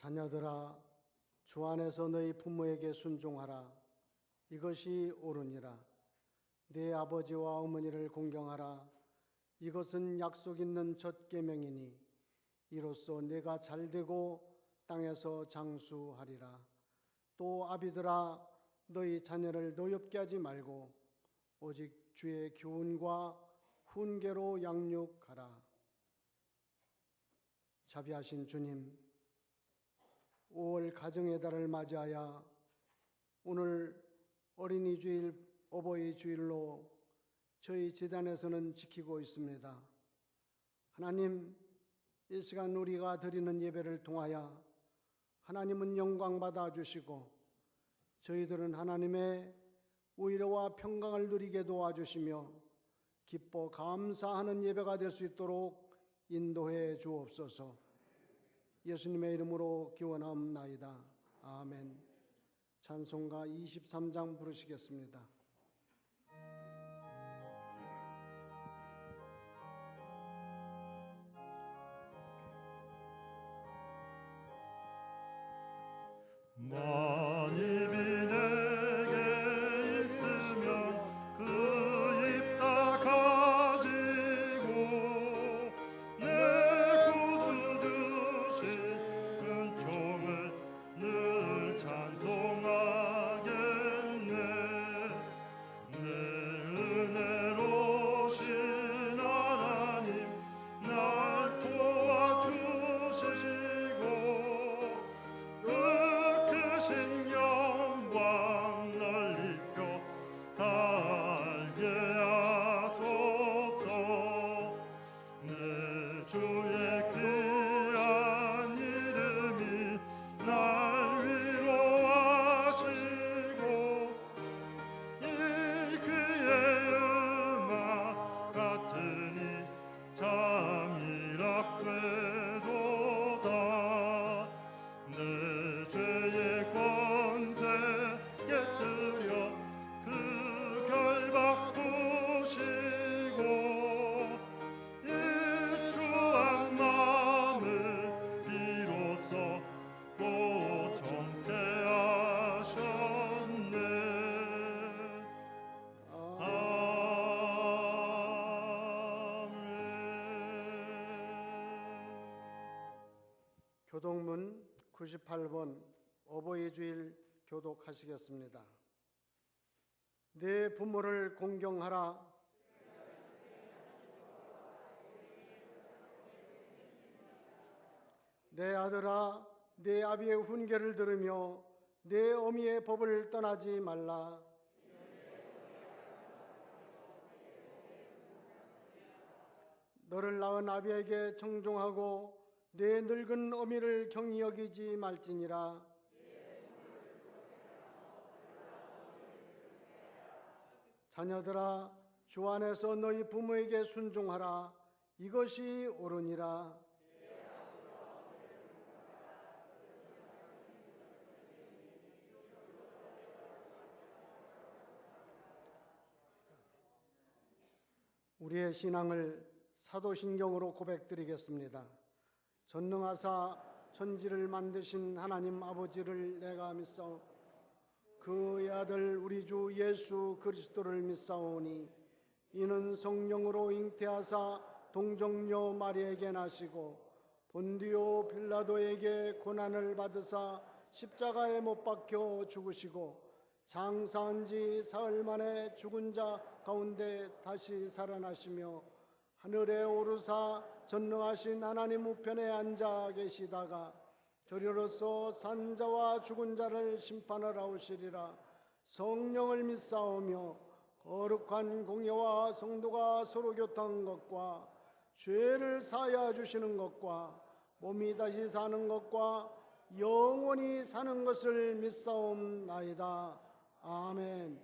자녀들아, 주 안에서 너희 부모에게 순종하라. 이것이 옳으니라. 네 아버지와 어머니를 공경하라. 이것은 약속 있는 첫 계명이니 이로써 내가 잘되고 땅에서 장수하리라. 또 아비들아, 너희 자녀를 노엽게 하지 말고 오직 주의 교훈과 훈계로 양육하라. 자비하신 주님, 5월 가정의 달을 맞이하여 오늘 어린이 주일, 어버이 주일로 저희 재단에서는 지키고 있습니다. 하나님, 이 시간 우리가 드리는 예배를 통하여 하나님은 영광 받아 주시고 저희들은 하나님의 위로와 평강을 누리게 도와주시며 기뻐 감사하는 예배가 될 수 있도록 인도해 주옵소서. 예수님의 이름으로 기원하옵나이다. 아멘. 찬송가 23장 부르시겠습니다. 만입이 내게 있으면 그 입 다 가지고 내 구주 주시는 종을 늘 찬송하겠네. 내 은혜로우신 하나님 날 도와주시고 크신 영광 넓히며 달게 하소서. 내 주의 귀한 이름이 날 위로하시고 이 귀의 음악 같으니 잠이라 꾀도다. 내 죄의 권세 깨뜨려 그 결 바꾸시고 이 추한 마음을 비로소 보존케 하셨네. 아멘. 교독문 98번 어버이 주일 교독하시겠습니다. 내 부모를 공경하라. 내 아들아, 내 아비의 훈계를 들으며 내 어미의 법을 떠나지 말라. 너를 낳은 아비에게 청종하고 내 늙은 어미를 경히 여기지 말지니라. 자녀들아, 주 안에서 너희 부모에게 순종하라. 이것이 옳으니라. 우리의 신앙을 사도신경으로 고백드리겠습니다. 전능하사 천지를 만드신 하나님 아버지를 내가 믿사오. 그의 아들 우리 주 예수 그리스도를 믿사오니 이는 성령으로 잉태하사 동정녀 마리에게 나시고 본디오 빌라도에게 고난을 받으사 십자가에 못 박혀 죽으시고 장사한 지 사흘 만에 죽은 자 가운데 다시 살아나시며 하늘에 오르사 전능하신 하나님 우편에 앉아 계시다가 저리로서 산자와 죽은 자를 심판하러 오시리라. 성령을 믿사오며 거룩한 공예와 성도가 서로 교통한 것과 죄를 사하여 주시는 것과 몸이 다시 사는 것과 영원히 사는 것을 믿사옵나이다. 아멘.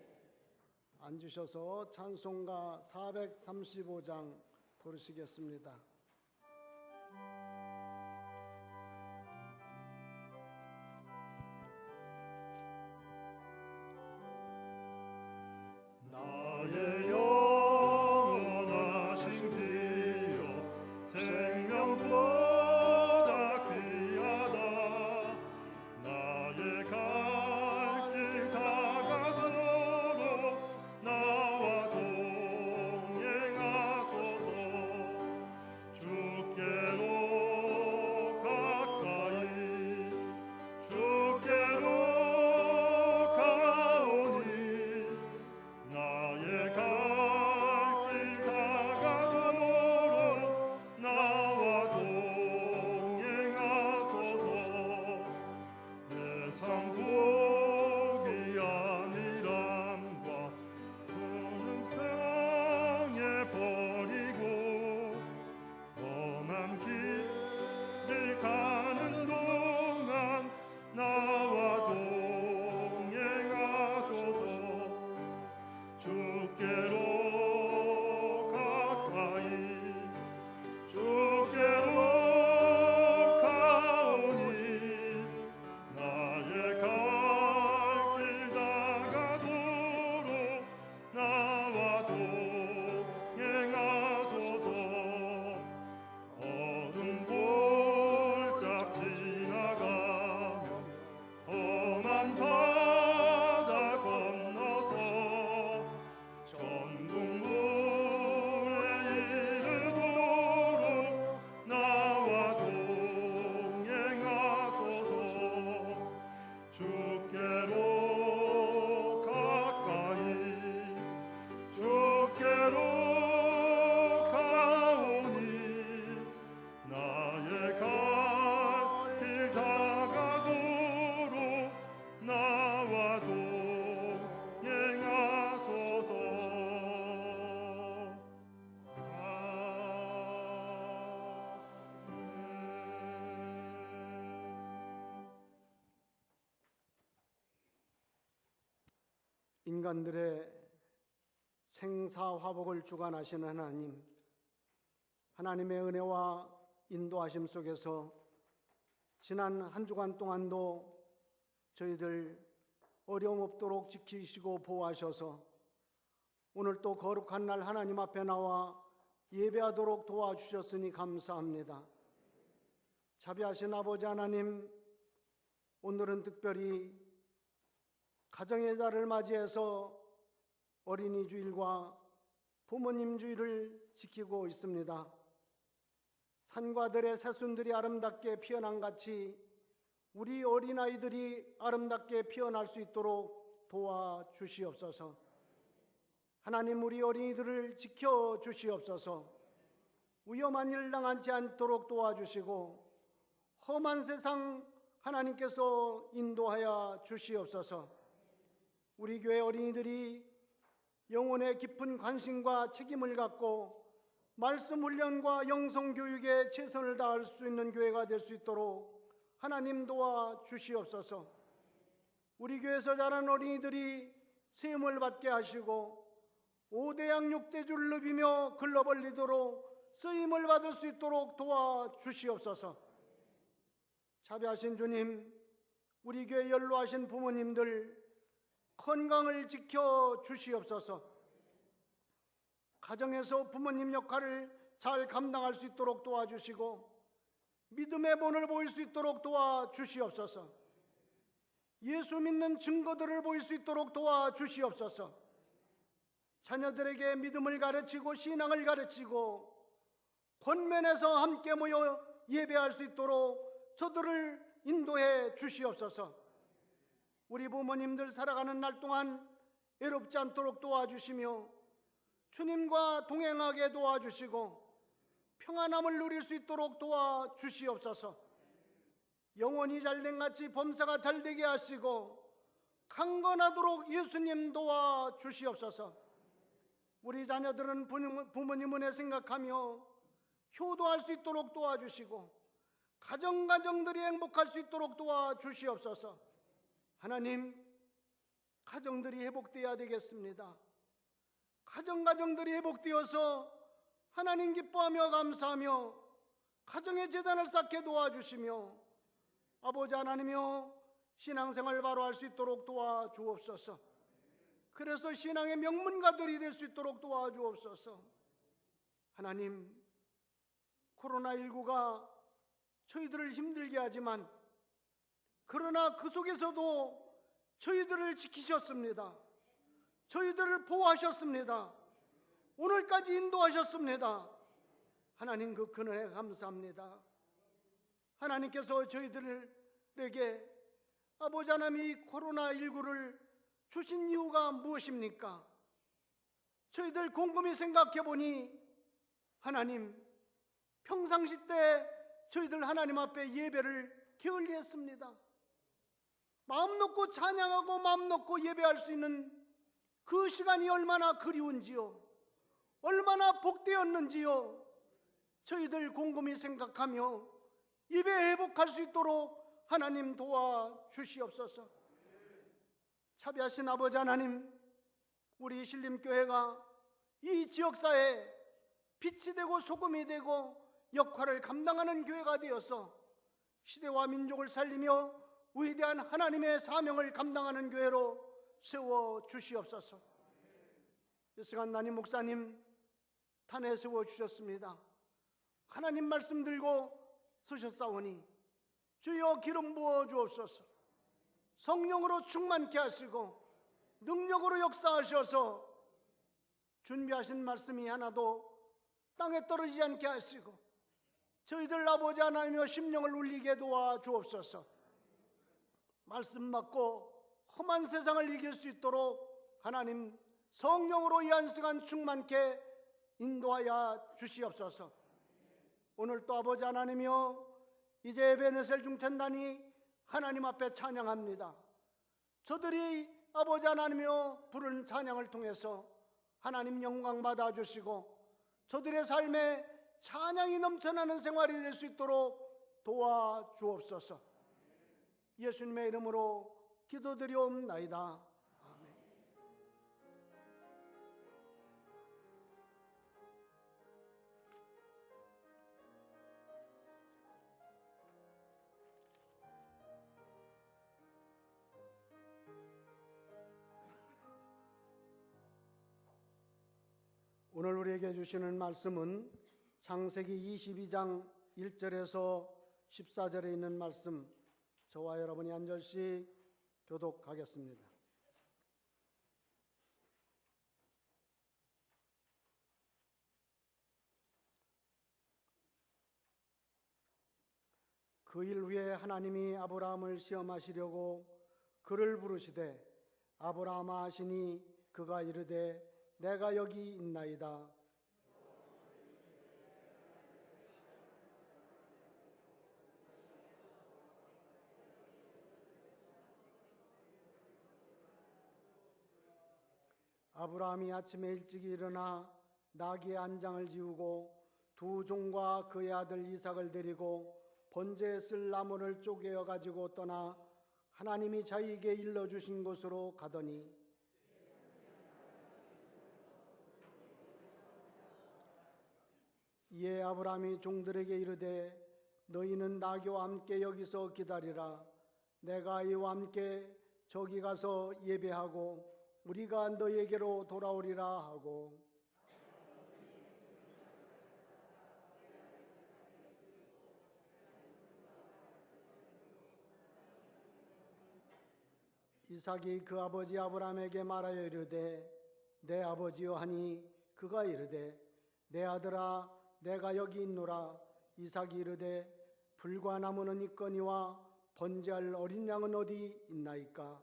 앉으셔서 찬송가 435장 부르시겠습니다. 나의 영원하신 기여 생명보다 귀하다. 인간들의 생사화복을 주관하시는 하나님, 하나님의 은혜와 인도하심 속에서 지난 한 주간 동안도 저희들 어려움 없도록 지키시고 보호하셔서 오늘 또 거룩한 날 하나님 앞에 나와 예배하도록 도와주셨으니 감사합니다. 자비하신 아버지 하나님, 오늘은 특별히 가정의 달을 맞이해서 어린이 주일과 부모님 주일을 지키고 있습니다. 산과 들의 새순들이 아름답게 피어난 같이 우리 어린아이들이 아름답게 피어날 수 있도록 도와주시옵소서. 하나님, 우리 어린이들을 지켜주시옵소서. 위험한 일 당하지 않도록 도와주시고 험한 세상 하나님께서 인도하여 주시옵소서. 우리 교회 어린이들이 영혼의 깊은 관심과 책임을 갖고 말씀 훈련과 영성 교육에 최선을 다할 수 있는 교회가 될 수 있도록 하나님 도와주시옵소서. 우리 교회에서 자란 어린이들이 세움을 받게 하시고 5대양 6대주를 누비며 글러벌리도록 쓰임을 받을 수 있도록 도와주시옵소서. 자비하신 주님, 우리 교회 연로하신 부모님들 건강을 지켜주시옵소서. 가정에서 부모님 역할을 잘 감당할 수 있도록 도와주시고 믿음의 본을 보일 수 있도록 도와주시옵소서. 예수 믿는 증거들을 보일 수 있도록 도와주시옵소서. 자녀들에게 믿음을 가르치고 신앙을 가르치고 권면에서 함께 모여 예배할 수 있도록 저들을 인도해 주시옵소서. 우리 부모님들 살아가는 날 동안 외롭지 않도록 도와주시며 주님과 동행하게 도와주시고 평안함을 누릴 수 있도록 도와주시옵소서. 영혼이 잘된같이 범사가 잘되게 하시고 강건하도록 예수님 도와주시옵소서. 우리 자녀들은 부모님 은혜 생각하며 효도할 수 있도록 도와주시고 가정들이 행복할 수 있도록 도와주시옵소서. 하나님, 가정들이 회복되어야 되겠습니다. 가정들이 회복되어서 하나님 기뻐하며 감사하며 가정의 재단을 쌓게 도와주시며 아버지 하나님이여 신앙생활 바로 할 수 있도록 도와주옵소서. 그래서 신앙의 명문가들이 될 수 있도록 도와주옵소서. 하나님, 코로나19가 저희들을 힘들게 하지만 그러나 그 속에서도 저희들을 지키셨습니다. 저희들을 보호하셨습니다. 오늘까지 인도하셨습니다. 하나님, 그 은혜에 감사합니다. 하나님께서 저희들에게 아버지 하나님이 코로나19를 주신 이유가 무엇입니까? 저희들 곰곰이 생각해 보니 하나님, 평상시 때 저희들 하나님 앞에 예배를 게을리했습니다. 마음 놓고 찬양하고 마음 놓고 예배할 수 있는 그 시간이 얼마나 그리운지요, 얼마나 복되었는지요, 저희들 곰곰이 생각하며 예배 회복할 수 있도록 하나님 도와주시옵소서. 자비하신 아버지 하나님, 우리 신림교회가 이 지역사회에 빛이 되고 소금이 되고 역할을 감당하는 교회가 되어서 시대와 민족을 살리며 위대한 하나님의 사명을 감당하는 교회로 세워주시옵소서. 이 시간 담임 목사님 탄에 세워주셨습니다. 하나님 말씀 들고 서셨사오니 주여 기름 부어 주옵소서. 성령으로 충만케 하시고 능력으로 역사하셔서 준비하신 말씀이 하나도 땅에 떨어지지 않게 하시고 저희들 아버지 하나님여 심령을 울리게 도와주옵소서. 말씀 맞고 험한 세상을 이길 수 있도록 하나님 성령으로 이 한 시간 충만케 인도하여 주시옵소서. 오늘 또 아버지 하나님이여 이제 에베네셀 중천단이 하나님 앞에 찬양합니다. 저들이 아버지 하나님이여 부른 찬양을 통해서 하나님 영광 받아주시고 저들의 삶에 찬양이 넘쳐나는 생활이 될 수 있도록 도와주옵소서. 예수님의 이름으로 기도드리옵나이다. 아멘. 오늘 우리에게 주시는 말씀은 창세기 22장 1절에서 14절에 있는 말씀, 저와 여러분이 한 절씩 교독하겠습니다. 그 일 후에 하나님이 아브라함을 시험하시려고 그를 부르시되 아브라함아 하시니 그가 이르되 내가 여기 있나이다. 아브라함이 아침에 일찍 일어나 나귀의 안장을 지우고 두 종과 그의 아들 이삭을 데리고 번제에 쓸 나무를 쪼개어 가지고 떠나 하나님이 자기에게 일러주신 곳으로 가더니 이에 아브라함이 종들에게 이르되 너희는 나귀와 함께 여기서 기다리라. 내가 이와 함께 저기 가서 예배하고 우리가 너희에게로 돌아오리라 하고 이삭이 그 아버지 아브라함에게 말하여 이르되 내 아버지여 하니 그가 이르되 내 아들아 내가 여기 있노라. 이삭이 이르되 불과 나무는 있거니와 번제할 어린 양은 어디 있나이까?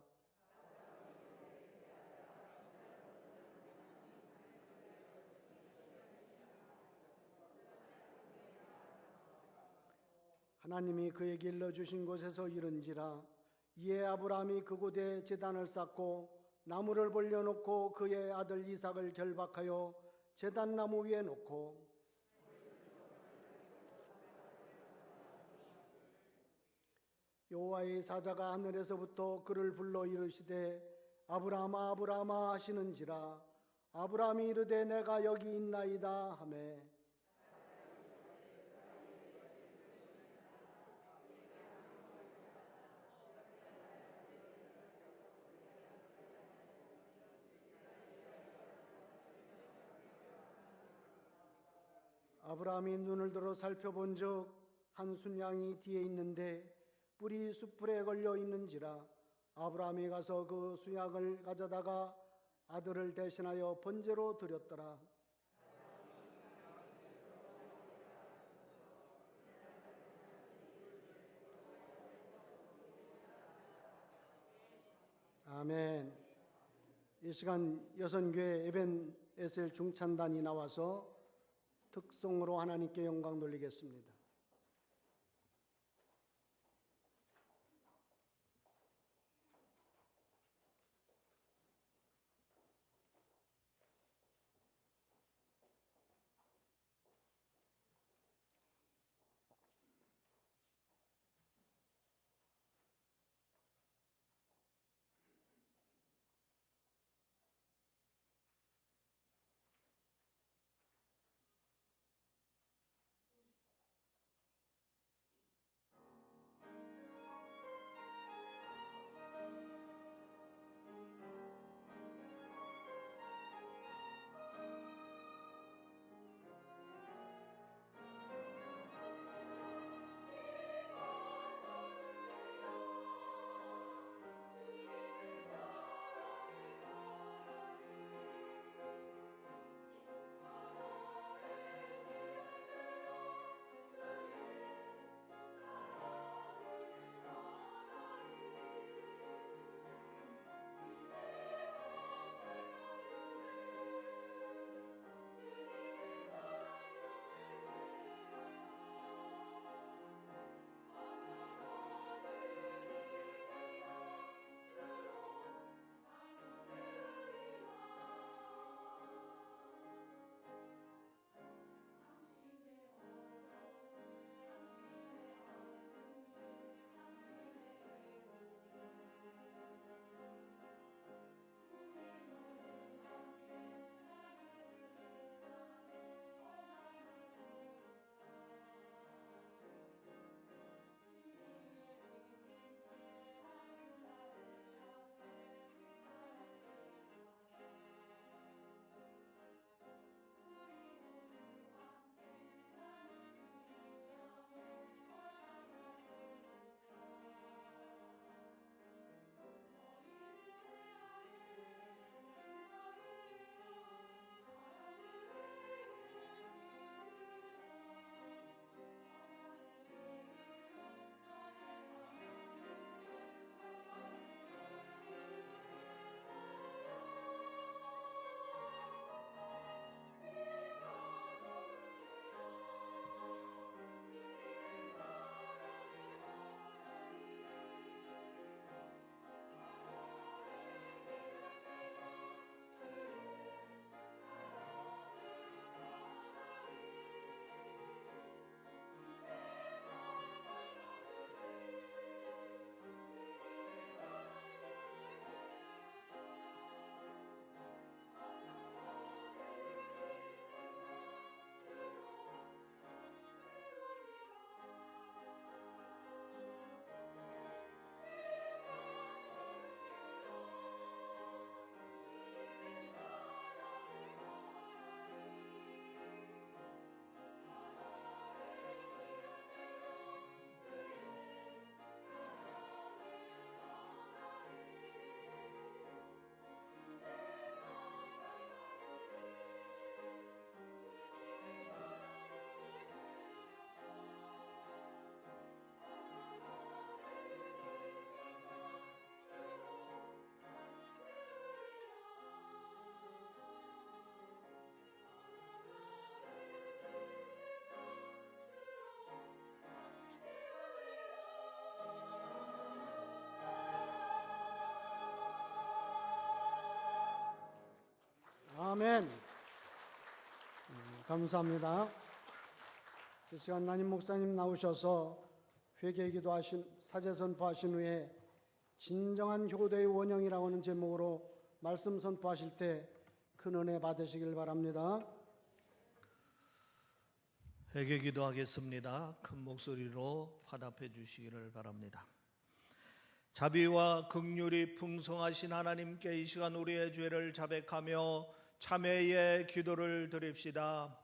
하나님이 그에게 일러주신 곳에서 이른지라. 이에 아브라함이 그곳에 제단을 쌓고 나무를 벌려놓고 그의 아들 이삭을 결박하여 제단나무 위에 놓고 여호와의 사자가 하늘에서부터 그를 불러 이르시되 아브라함아 아브라함아 하시는지라. 아브라함이 이르되 내가 여기 있나이다 하매 아브라함이 눈을 들어 살펴본즉 한 순양이 뒤에 있는데 뿔이 숯불에 걸려 있는지라. 아브라함이 가서 그 순양을 가져다가 아들을 대신하여 번제로 드렸더라. 아멘. 이 시간 여선교회 에벤에셀 중찬단이 나와서 특송으로 하나님께 영광 돌리겠습니다. 아멘. 감사합니다. 이 시간 남임 목사님 나오셔서 회개기도 하신 사제 선포하신 후에 진정한 효도의 원형이라고 하는 제목으로 말씀 선포하실 때 큰 은혜 받으시길 바랍니다. 회개 기도하겠습니다. 큰 목소리로 화답해 주시기를 바랍니다. 자비와 긍휼이 풍성하신 하나님께 이 시간 우리의 죄를 자백하며 참회의 기도를 드립시다.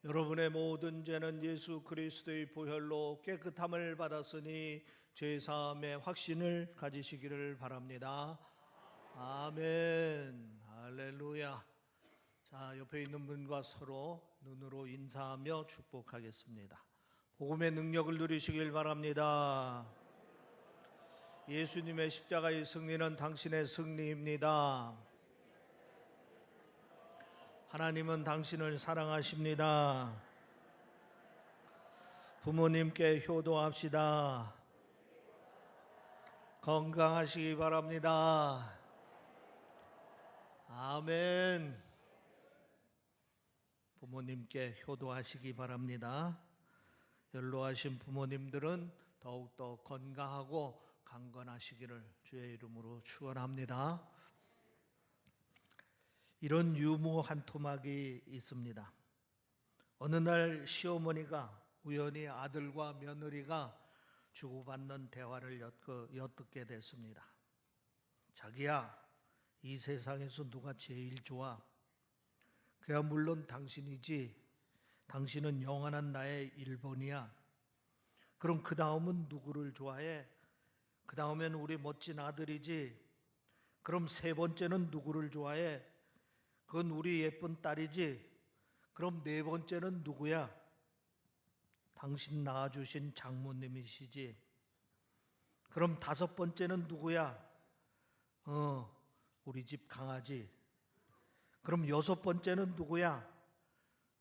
여러분의 모든 죄는 예수 그리스도의 보혈로 깨끗함을 받았으니 죄사함의 확신을 가지시기를 바랍니다. 아멘. 할렐루야. 자, 옆에 있는 분과 서로 눈으로 인사하며 축복하겠습니다. 복음의 능력을 누리시길 바랍니다. 예수님의 십자가의 승리는 당신의 승리입니다. 하나님은 당신을 사랑하십니다. 부모님께 효도합시다. 건강하시기 바랍니다. 아멘. 부모님께 효도하시기 바랍니다. 연로하신 부모님들은 더욱더 건강하고 강건하시기를 주의 이름으로 축원합니다. 이런 유머 한 토막이 있습니다. 어느 날 시어머니가 우연히 아들과 며느리가 주고받는 대화를 엿듣게 됐습니다. 자기야, 이 세상에서 누가 제일 좋아? 그야 물론 당신이지. 당신은 영원한 나의 1번이야. 그럼 그 다음은 누구를 좋아해? 그 다음엔 우리 멋진 아들이지. 그럼 세 번째는 누구를 좋아해? 그건 우리 예쁜 딸이지. 그럼 네 번째는 누구야? 당신 낳아주신 장모님이시지. 그럼 다섯 번째는 누구야? 우리 집 강아지. 그럼 여섯 번째는 누구야?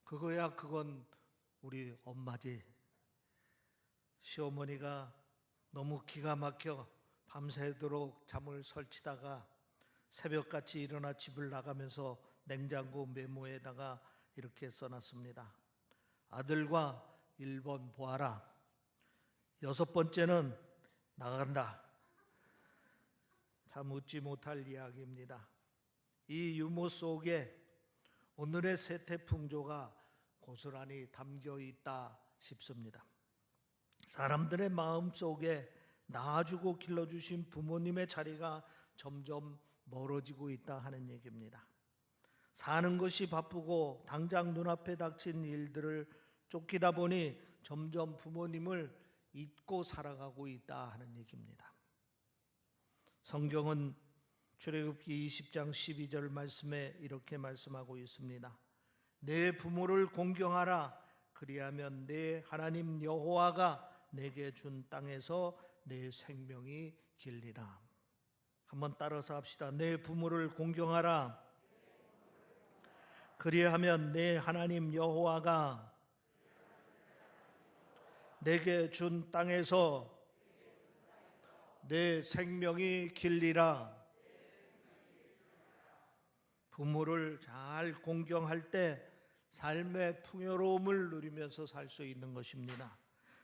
그건 우리 엄마지. 시어머니가 너무 기가 막혀 밤새도록 잠을 설치다가 새벽같이 일어나 집을 나가면서 냉장고 메모에다가 이렇게 써놨습니다. 아들과 1번 보아라. 여섯 번째는 나간다. 참 웃지 못할 이야기입니다. 이 유머 속에 오늘의 세태풍조가 고스란히 담겨 있다 싶습니다. 사람들의 마음 속에 낳아주고 길러주신 부모님의 자리가 점점 멀어지고 있다 하는 얘기입니다. 사는 것이 바쁘고 당장 눈앞에 닥친 일들을 쫓기다 보니 점점 부모님을 잊고 살아가고 있다 하는 얘기입니다. 성경은 출애굽기 20장 12절 말씀에 이렇게 말씀하고 있습니다. 내 부모를 공경하라. 그리하면 내 하나님 여호와가 내게 준 땅에서 내 생명이 길리라. 한번 따라서 합시다. 내 부모를 공경하라. 그리하면 내 하나님 여호와가 내게 준 땅에서 내 생명이 길리라. 부모를 잘 공경할 때 삶의 풍요로움을 누리면서 살 수 있는 것입니다.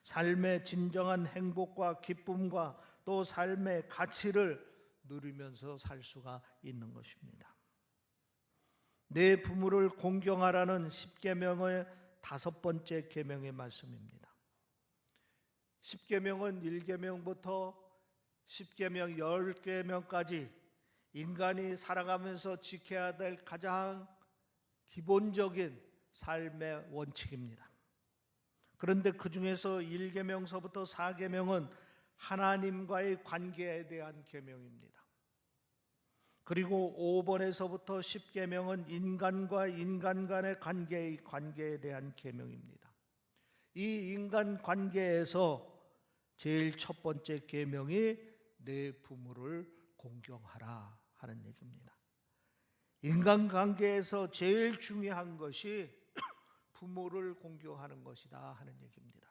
삶의 진정한 행복과 기쁨과 또 삶의 가치를 누리면서 살 수가 있는 것입니다. 내 부모를 공경하라는 10계명의 5번째 계명의 말씀입니다. 10계명은 1계명부터 10계명 10계명까지 인간이 살아가면서 지켜야 될 가장 기본적인 삶의 원칙입니다. 그런데 그 중에서 1계명서부터 4계명은 하나님과의 관계에 대한 계명입니다. 그리고 5번에서부터 10계명은 인간과 인간 간의 관계에 대한 계명입니다. 이 인간 관계에서 제일 첫 번째 계명이 내 부모를 공경하라 하는 얘기입니다. 인간관계에서 제일 중요한 것이 부모를 공경하는 것이다 하는 얘기입니다.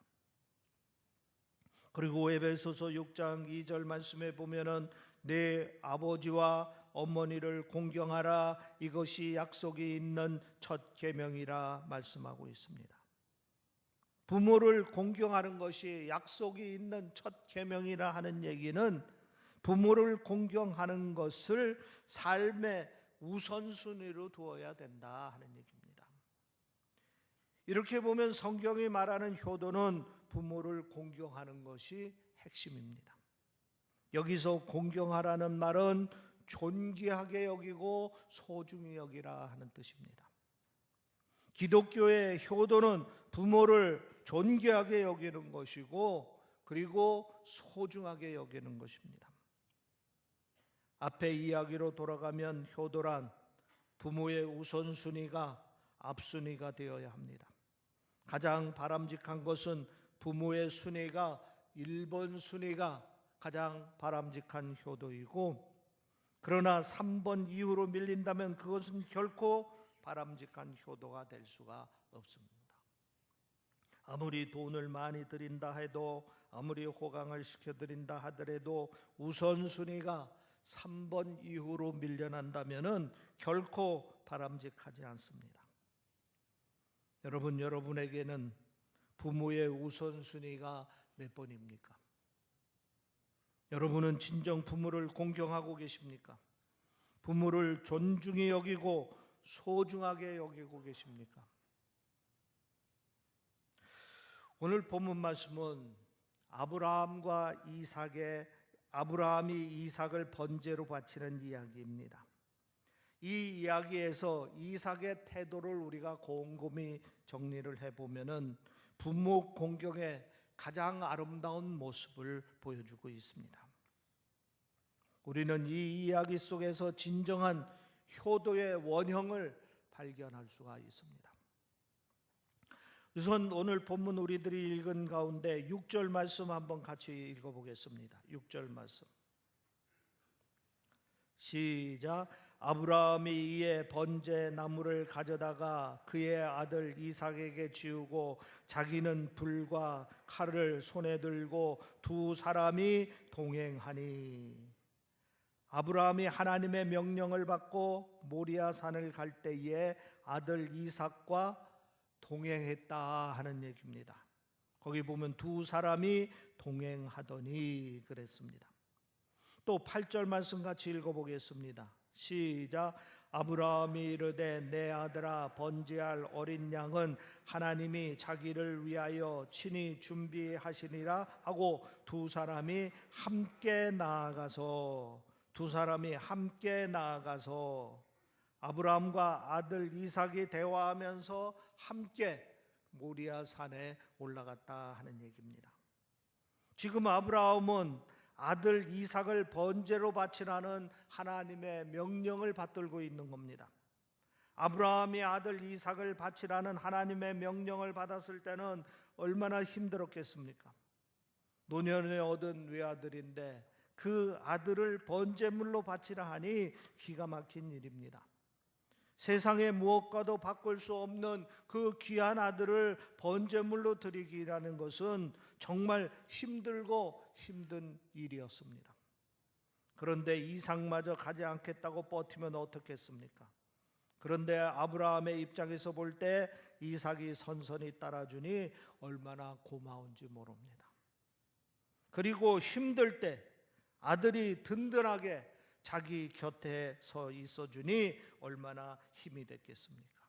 그리고 에베소서 6장 2절 말씀에 보면은 내 아버지와 어머니를 공경하라, 이것이 약속이 있는 첫 계명이라 말씀하고 있습니다. 부모를 공경하는 것이 약속이 있는 첫 계명이라 하는 얘기는 부모를 공경하는 것을 삶의 우선순위로 두어야 된다 하는 얘기입니다. 이렇게 보면 성경이 말하는 효도는 부모를 공경하는 것이 핵심입니다. 여기서 공경하라는 말은 존귀하게 여기고 소중히 여기라 하는 뜻입니다. 기독교의 효도는 부모를 존귀하게 여기는 것이고 그리고 소중하게 여기는 것입니다. 앞에 이야기로 돌아가면 효도란 부모의 우선순위가 앞순위가 되어야 합니다. 가장 바람직한 것은 부모의 순위가 1번 순위가 가장 바람직한 효도이고, 그러나 3번 이후로 밀린다면 그것은 결코 바람직한 효도가 될 수가 없습니다. 아무리 돈을 많이 드린다 해도, 아무리 호강을 시켜드린다 하더라도 우선순위가 3번 이후로 밀려난다면 결코 바람직하지 않습니다. 여러분에게는 부모의 우선순위가 몇 번입니까? 여러분은 진정 부모를 공경하고 계십니까? 부모를 존중히 여기고 소중하게 여기고 계십니까? 오늘 본문 말씀은 아브라함이 이삭을 번제로 바치는 이야기입니다. 이 이야기에서 이삭의 태도를 우리가 곰곰이 정리를 해보면은 부모 공경의 가장 아름다운 모습을 보여주고 있습니다. 우리는 이 이야기 속에서 진정한 효도의 원형을 발견할 수가 있습니다. 우선 오늘 본문 우리들이 읽은 가운데 6절 말씀 한번 같이 읽어보겠습니다. 6절 말씀 시작. 아브라함이 이에 번제 나무를 가져다가 그의 아들 이삭에게 지우고 자기는 불과 칼을 손에 들고 두 사람이 동행하니, 아브라함이 하나님의 명령을 받고 모리아 산을 갈 때에 아들 이삭과 동행했다 하는 얘기입니다. 거기 보면 두 사람이 동행하더니 그랬습니다. 또 8절 말씀 같이 읽어보겠습니다. 시작. 아브라함이 이르되 내 아들아, 번제할 어린 양은 하나님이 자기를 위하여 친히 준비하시니라 하고 두 사람이 함께 나아가서 아브라함과 아들 이삭이 대화하면서 함께 모리아 산에 올라갔다 하는 얘기입니다. 지금 아브라함은 아들 이삭을 번제로 바치라는 하나님의 명령을 받들고 있는 겁니다. 아브라함이 아들 이삭을 바치라는 하나님의 명령을 받았을 때는 얼마나 힘들었겠습니까? 노년에 얻은 외아들인데 그 아들을 번제물로 바치라 하니 기가 막힌 일입니다. 세상의 무엇과도 바꿀 수 없는 그 귀한 아들을 번제물로 드리기라는 것은 정말 힘들고 힘든 일이었습니다. 그런데 이삭마저 가지 않겠다고 버티면 어떻겠습니까? 그런데 아브라함의 입장에서 볼 때 이삭이 선선히 따라주니 얼마나 고마운지 모릅니다. 그리고 힘들 때 아들이 든든하게 자기 곁에 서 있어주니 얼마나 힘이 됐겠습니까?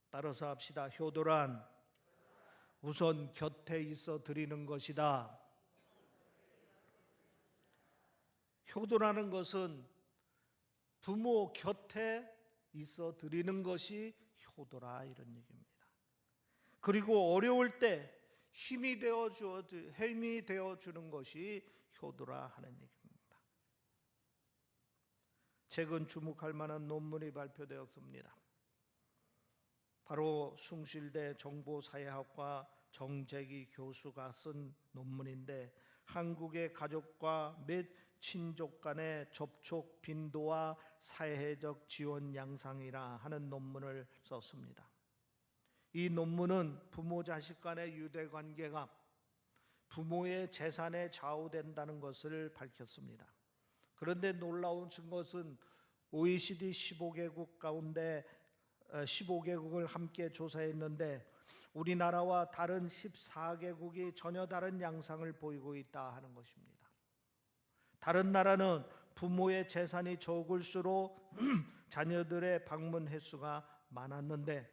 따라서 합시다. 효도란 우선 곁에 있어 드리는 것이다. 효도라는 것은 부모 곁에 있어 드리는 것이 효도라, 이런 얘기입니다. 그리고 어려울 때 힘이 되어 주는 것이 효도라 하는 얘기입니다. 최근 주목할 만한 논문이 발표되었습니다. 바로 숭실대 정보사회학과 정재기 교수가 쓴 논문인데, 한국의 가족과 및 친족 간의 접촉 빈도와 사회적 지원 양상이라 하는 논문을 썼습니다. 이 논문은 부모 자식 간의 유대 관계가 부모의 재산에 좌우된다는 것을 밝혔습니다. 그런데 놀라운 것은 OECD 15개국 가운데 15개국을 함께 조사했는데 우리나라와 다른 14개국이 전혀 다른 양상을 보이고 있다 하는 것입니다. 다른 나라는 부모의 재산이 적을수록 자녀들의 방문 횟수가 많았는데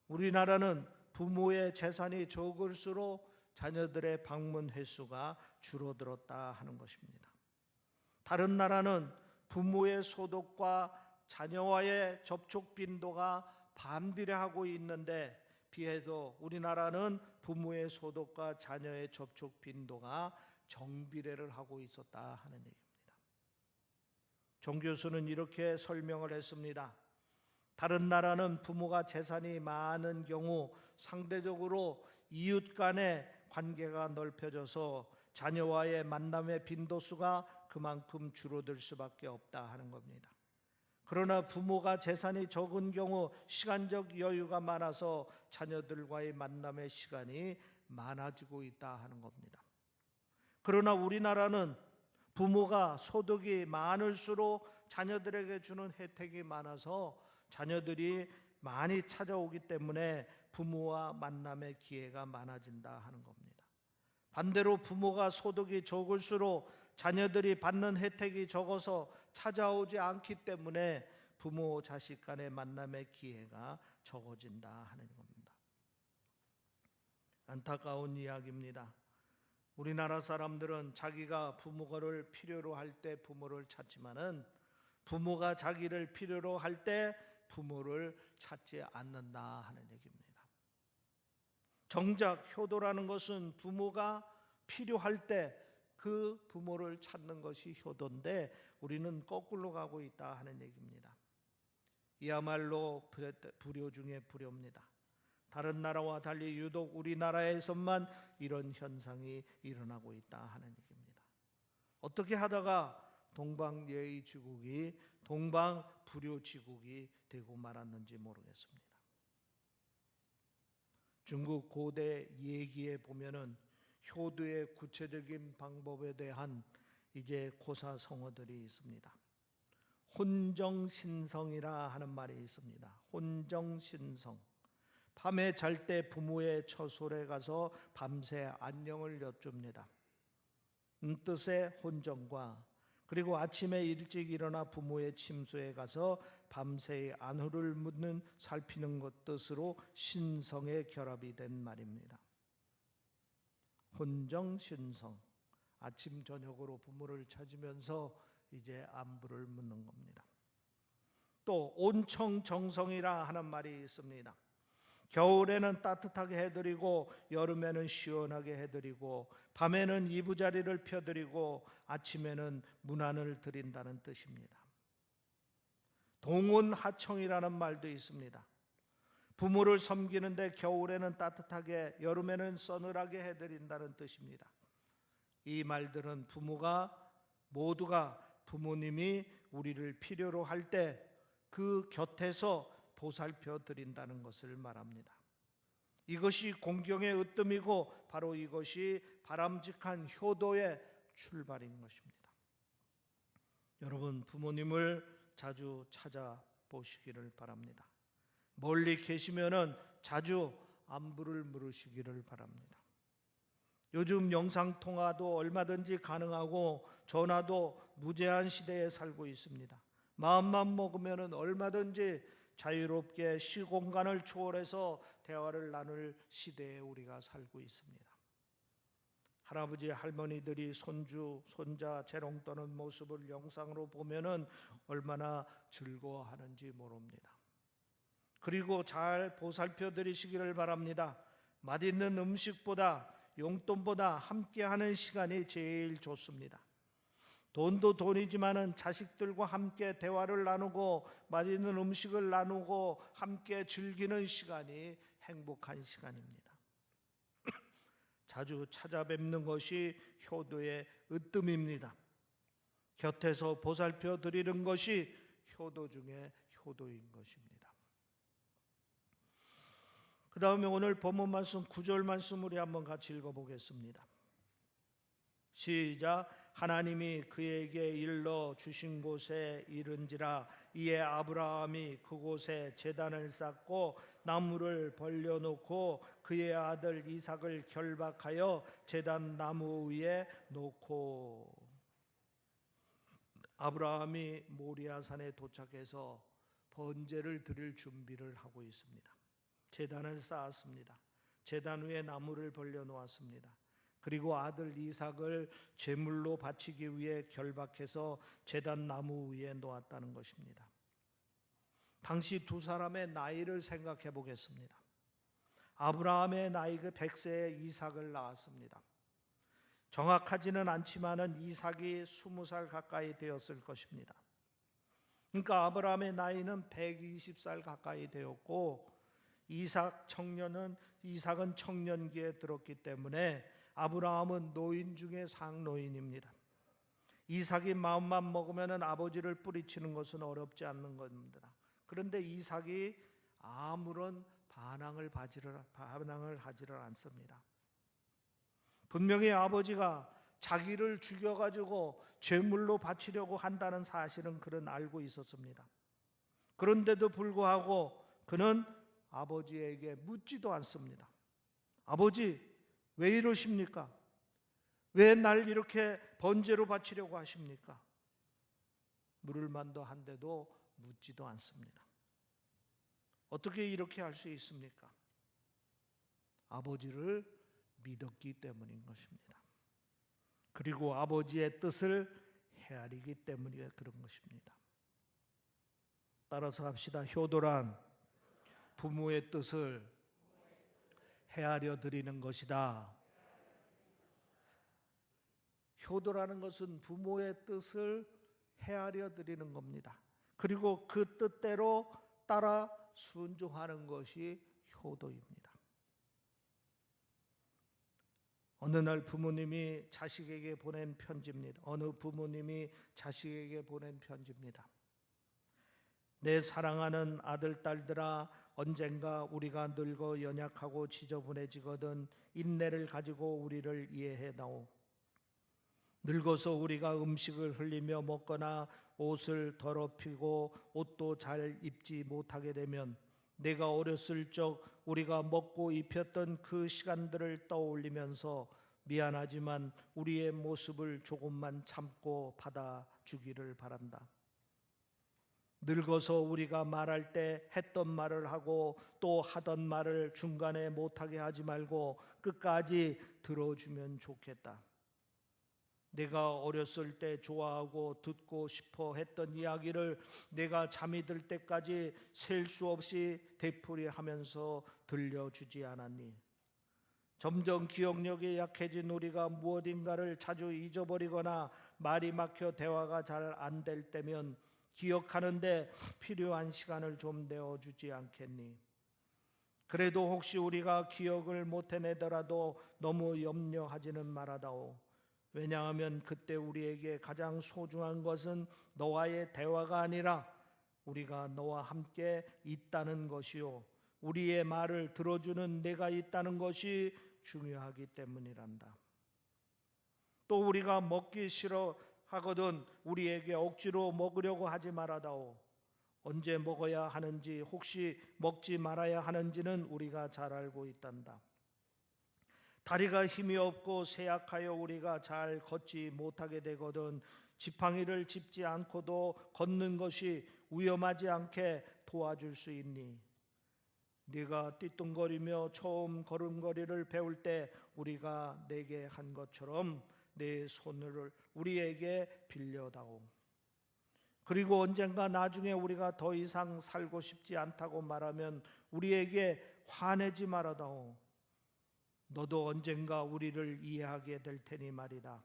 우리나라는 부모의 재산이 적을수록 자녀들의 방문 횟수가 줄어들었다 하는 것입니다. 다른 나라는 부모의 소득과 자녀와의 접촉 빈도가 반비례하고 있는데 비해서 우리나라는 부모의 소득과 자녀의 접촉 빈도가 정비례를 하고 있었다 하는 얘기입니다. 정 교수는 이렇게 설명을 했습니다. 다른 나라는 부모가 재산이 많은 경우 상대적으로 이웃 간의 관계가 넓혀져서 자녀와의 만남의 빈도수가 그만큼 줄어들 수밖에 없다 하는 겁니다. 그러나 부모가 재산이 적은 경우 시간적 여유가 많아서 자녀들과의 만남의 시간이 많아지고 있다 하는 겁니다. 그러나 우리나라는 부모가 소득이 많을수록 자녀들에게 주는 혜택이 많아서 자녀들이 많이 찾아오기 때문에 부모와 만남의 기회가 많아진다 하는 겁니다. 반대로 부모가 소득이 적을수록 자녀들이 받는 혜택이 적어서 찾아오지 않기 때문에 부모 자식 간의 만남의 기회가 적어진다 하는 겁니다. 안타까운 이야기입니다. 우리나라 사람들은 자기가 부모를 필요로 할 때 부모를 찾지만은 부모가 자기를 필요로 할 때 부모를 찾지 않는다 하는 얘기입니다. 정작 효도라는 것은 부모가 필요할 때 그 부모를 찾는 것이 효도인데 우리는 거꾸로 가고 있다 하는 얘기입니다. 이야말로 불효 중에 불효입니다. 다른 나라와 달리 유독 우리나라에서만 이런 현상이 일어나고 있다 하는 얘기입니다. 어떻게 하다가 동방예의지국이 동방불효지국이 되고 말았는지 모르겠습니다. 중국 고대 예기에 보면은 효도의 구체적인 방법에 대한 이제 고사성어들이 있습니다. 혼정신성이라 하는 말이 있습니다. 혼정신성. 밤에 잘 때 부모의 처소에 가서 밤새 안녕을 여쭙니다. 뜻의 혼정과 그리고 아침에 일찍 일어나 부모의 침소에 가서 밤새 안후를 묻는 살피는 것 뜻으로 신성의 결합이 된 말입니다. 혼정신성, 아침 저녁으로 부모를 찾으면서 이제 안부를 묻는 겁니다. 또 온청정성이라 하는 말이 있습니다. 겨울에는 따뜻하게 해드리고 여름에는 시원하게 해드리고 밤에는 이부자리를 펴드리고 아침에는 문안을 드린다는 뜻입니다. 동온하청이라는 말도 있습니다. 부모를 섬기는데 겨울에는 따뜻하게 여름에는 서늘하게 해드린다는 뜻입니다. 이 말들은 모두가 부모님이 우리를 필요로 할 때 그 곁에서 보살펴 드린다는 것을 말합니다. 이것이 공경의 으뜸이고 바로 이것이 바람직한 효도의 출발인 것입니다. 여러분, 부모님을 자주 찾아보시기를 바랍니다. 멀리 계시면은 자주 안부를 물으시기를 바랍니다. 요즘 영상통화도 얼마든지 가능하고 전화도 무제한 시대에 살고 있습니다. 마음만 먹으면은 얼마든지 자유롭게 시공간을 초월해서 대화를 나눌 시대에 우리가 살고 있습니다. 할아버지 할머니들이 손주 손자 재롱 떠는 모습을 영상으로 보면은 얼마나 즐거워하는지 모릅니다. 그리고 잘 보살펴 드리시기를 바랍니다. 맛있는 음식보다 용돈보다 함께하는 시간이 제일 좋습니다. 돈도 돈이지만은 자식들과 함께 대화를 나누고 맛있는 음식을 나누고 함께 즐기는 시간이 행복한 시간입니다. 자주 찾아뵙는 것이 효도의 으뜸입니다. 곁에서 보살펴 드리는 것이 효도 중에 효도인 것입니다. 그 다음에 오늘 본문 말씀 9절 말씀 우리 한번 같이 읽어보겠습니다. 시작. 하나님이 그에게 일러 주신 곳에 이른지라. 이에 아브라함이 그곳에 제단을 쌓고 나무를 벌려놓고 그의 아들 이삭을 결박하여 제단 나무 위에 놓고. 아브라함이 모리아산에 도착해서 번제를 드릴 준비를 하고 있습니다. 제단을 쌓았습니다. 제단 위에 나무를 벌려놓았습니다. 그리고 아들 이삭을 제물로 바치기 위해 결박해서 제단 나무 위에 놓았다는 것입니다. 당시 두 사람의 나이를 생각해 보겠습니다. 아브라함의 나이가 100세에 이삭을 낳았습니다. 정확하지는 않지만은 이삭이 20살 가까이 되었을 것입니다. 그러니까 아브라함의 나이는 120살 가까이 되었고 이삭은 청년기에 들었기 때문에 아브라함은 노인 중에 상노인입니다. 이삭이 마음만 먹으면 아버지를 뿌리치는 것은 어렵지 않는 겁니다. 그런데 이삭이 아무런 반항을 하지를 않습니다. 분명히 아버지가 자기를 죽여가지고 제물로 바치려고 한다는 사실은 그는 알고 있었습니다. 그런데도 불구하고 그는 아버지에게 묻지도 않습니다. 아버지, 왜 이러십니까? 왜 날 이렇게 번제로 바치려고 하십니까? 물을 만도 한데도 묻지도 않습니다. 어떻게 이렇게 할 수 있습니까? 아버지를 믿었기 때문인 것입니다. 그리고 아버지의 뜻을 헤아리기 때문에 그런 것입니다. 따라서 합시다. 효도란 부모의 뜻을 헤아려 드리는 것이다. 효도라는 것은 부모의 뜻을 헤아려 드리는 겁니다. 그리고 그 뜻대로 따라 순종하는 것이 효도입니다. 어느 날 부모님이 자식에게 보낸 편지입니다. 어느 부모님이 자식에게 보낸 편지입니다. 내 사랑하는 아들, 딸들아, 언젠가 우리가 늙어 연약하고 지저분해지거든 인내를 가지고 우리를 이해해다오. 늙어서 우리가 음식을 흘리며 먹거나 옷을 더럽히고 옷도 잘 입지 못하게 되면 내가 어렸을 적 우리가 먹고 입혔던 그 시간들을 떠올리면서 미안하지만 우리의 모습을 조금만 참고 받아주기를 바란다. 늙어서 우리가 말할 때 했던 말을 하고 또 하던 말을 중간에 못하게 하지 말고 끝까지 들어주면 좋겠다. 내가 어렸을 때 좋아하고 듣고 싶어 했던 이야기를 내가 잠이 들 때까지 셀 수 없이 되풀이하면서 들려주지 않았니? 점점 기억력이 약해진 우리가 무엇인가를 자주 잊어버리거나 말이 막혀 대화가 잘 안 될 때면 기억하는데 필요한 시간을 좀 내어주지 않겠니? 그래도 혹시 우리가 기억을 못 해내더라도 너무 염려하지는 말아다오. 왜냐하면 그때 우리에게 가장 소중한 것은 너와의 대화가 아니라 우리가 너와 함께 있다는 것이요, 우리의 말을 들어주는 내가 있다는 것이 중요하기 때문이란다. 또 우리가 먹기 싫어하거든 우리에게 억지로 먹으려고 하지 말아다오. 언제 먹어야 하는지, 혹시 먹지 말아야 하는지는 우리가 잘 알고 있단다. 다리가 힘이 없고 쇠약하여 우리가 잘 걷지 못하게 되거든 지팡이를 짚지 않고도 걷는 것이 위험하지 않게 도와줄 수 있니? 네가 띠뚱거리며 처음 걸음걸이를 배울 때 우리가 내게 한 것처럼 내 손을 우리에게 빌려다오. 그리고 언젠가 나중에 우리가 더 이상 살고 싶지 않다고 말하면 우리에게 화내지 말아다오. 너도 언젠가 우리를 이해하게 될 테니 말이다.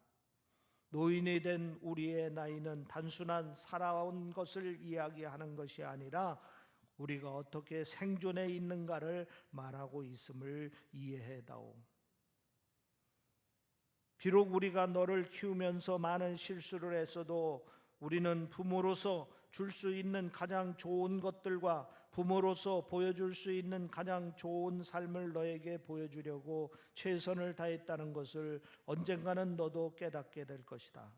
노인이 된 우리의 나이는 단순한 살아온 것을 이야기하는 것이 아니라 우리가 어떻게 생존해 있는가를 말하고 있음을 이해해다오. 비록 우리가 너를 키우면서 많은 실수를 했어도 우리는 부모로서 줄 수 있는 가장 좋은 것들과 부모로서 보여줄 수 있는 가장 좋은 삶을 너에게 보여주려고 최선을 다했다는 것을 언젠가는 너도 깨닫게 될 것이다.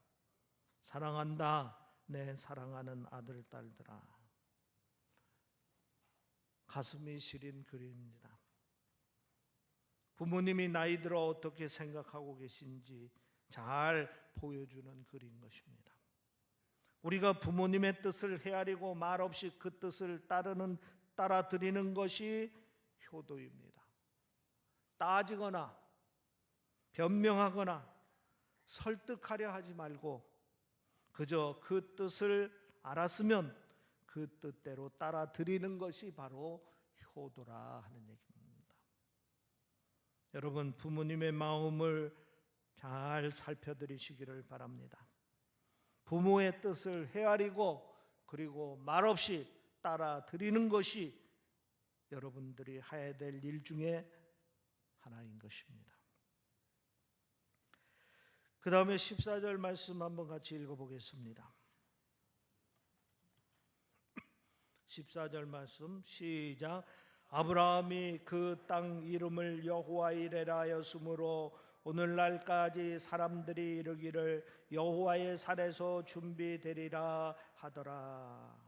사랑한다, 내 사랑하는 아들, 딸들아. 가슴이 시린 글입니다. 부모님이 나이 들어 어떻게 생각하고 계신지 잘 보여주는 글인 것입니다. 우리가 부모님의 뜻을 헤아리고 말없이 그 뜻을 따라드리는 것이 효도입니다. 따지거나 변명하거나 설득하려 하지 말고 그저 그 뜻을 알았으면 그 뜻대로 따라드리는 것이 바로 효도라 하는 얘기입니다. 여러분, 부모님의 마음을 잘 살펴드리시기를 바랍니다. 부모의 뜻을 헤아리고 그리고 말없이 따라드리는 것이 여러분들이 해야 될 일 중에 하나인 것입니다. 그 다음에 14절 말씀 한번 같이 읽어보겠습니다. 14절 말씀 시작. 아브라함이 그 땅 이름을 여호와 이레라 하였으므로 오늘날까지 사람들이 이르기를 여호와의 산에서 준비되리라 하더라.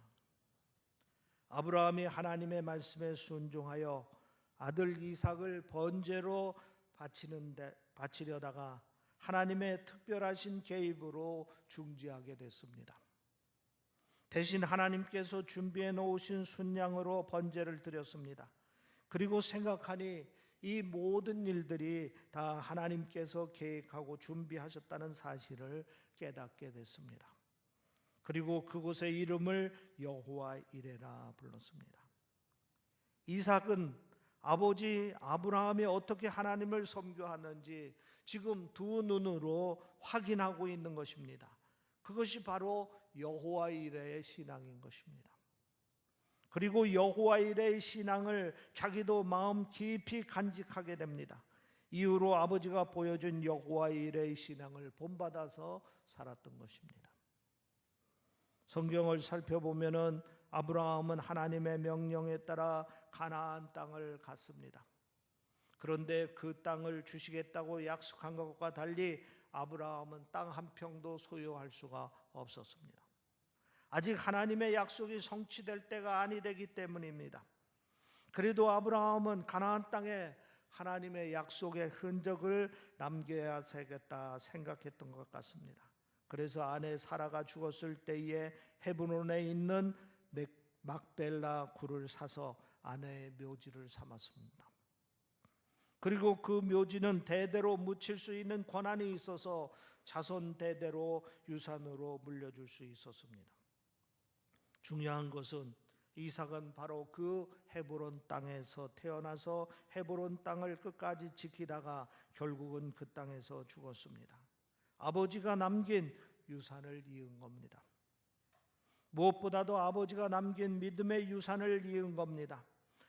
아브라함이 하나님의 말씀에 순종하여 아들 이삭을 번제로 바치려다가 하나님의 특별하신 개입으로 중지하게 됐습니다. 대신 하나님께서 준비해 놓으신 순양으로 번제를 드렸습니다. 그리고 생각하니 이 모든 일들이 다 하나님께서 계획하고 준비하셨다는 사실을 깨닫게 됐습니다. 그리고 그곳의 이름을 여호와 이레라 불렀습니다. 이삭은 아버지 아브라함이 어떻게 하나님을 섬겨하는지 지금 두 눈으로 확인하고 있는 것입니다. 그것이 바로 여호와 이레의 신앙인 것입니다. 그리고 여호와 이레의 신앙을 자기도 마음 깊이 간직하게 됩니다. 이후로 아버지가 보여준 여호와 이레의 신앙을 본받아서 살았던 것입니다. 성경을 살펴보면은 아브라함은 하나님의 명령에 따라 가나안 땅을 갔습니다. 그런데 그 땅을 주시겠다고 약속한 것과 달리 아브라함은 땅 한 평도 소유할 수가 없었습니다. 아직 하나님의 약속이 성취될 때가 아니 되기 때문입니다. 그래도 아브라함은 가나안 땅에 하나님의 약속의 흔적을 남겨야 되겠다 생각했던 것 같습니다. 그래서 아내 사라가 죽었을 때에 헤브론에 있는 막벨라 굴을 사서 아내의 묘지를 삼았습니다. 그리고 그 묘지는 대대로 묻힐 수 있는 권한이 있어서 자손 대대로 유산으로 물려줄 수 있었습니다. 중요한 것은 이삭은 바로 그 헤브론 땅에서 태어나서 헤브론 땅을 끝까지 지키다가 결국은 그 땅에서 죽었습니다. 아버지가 남긴 유산을 이은 겁니다. 무엇보다도 아버지가 남긴 믿음의 유산을 이은 겁니다.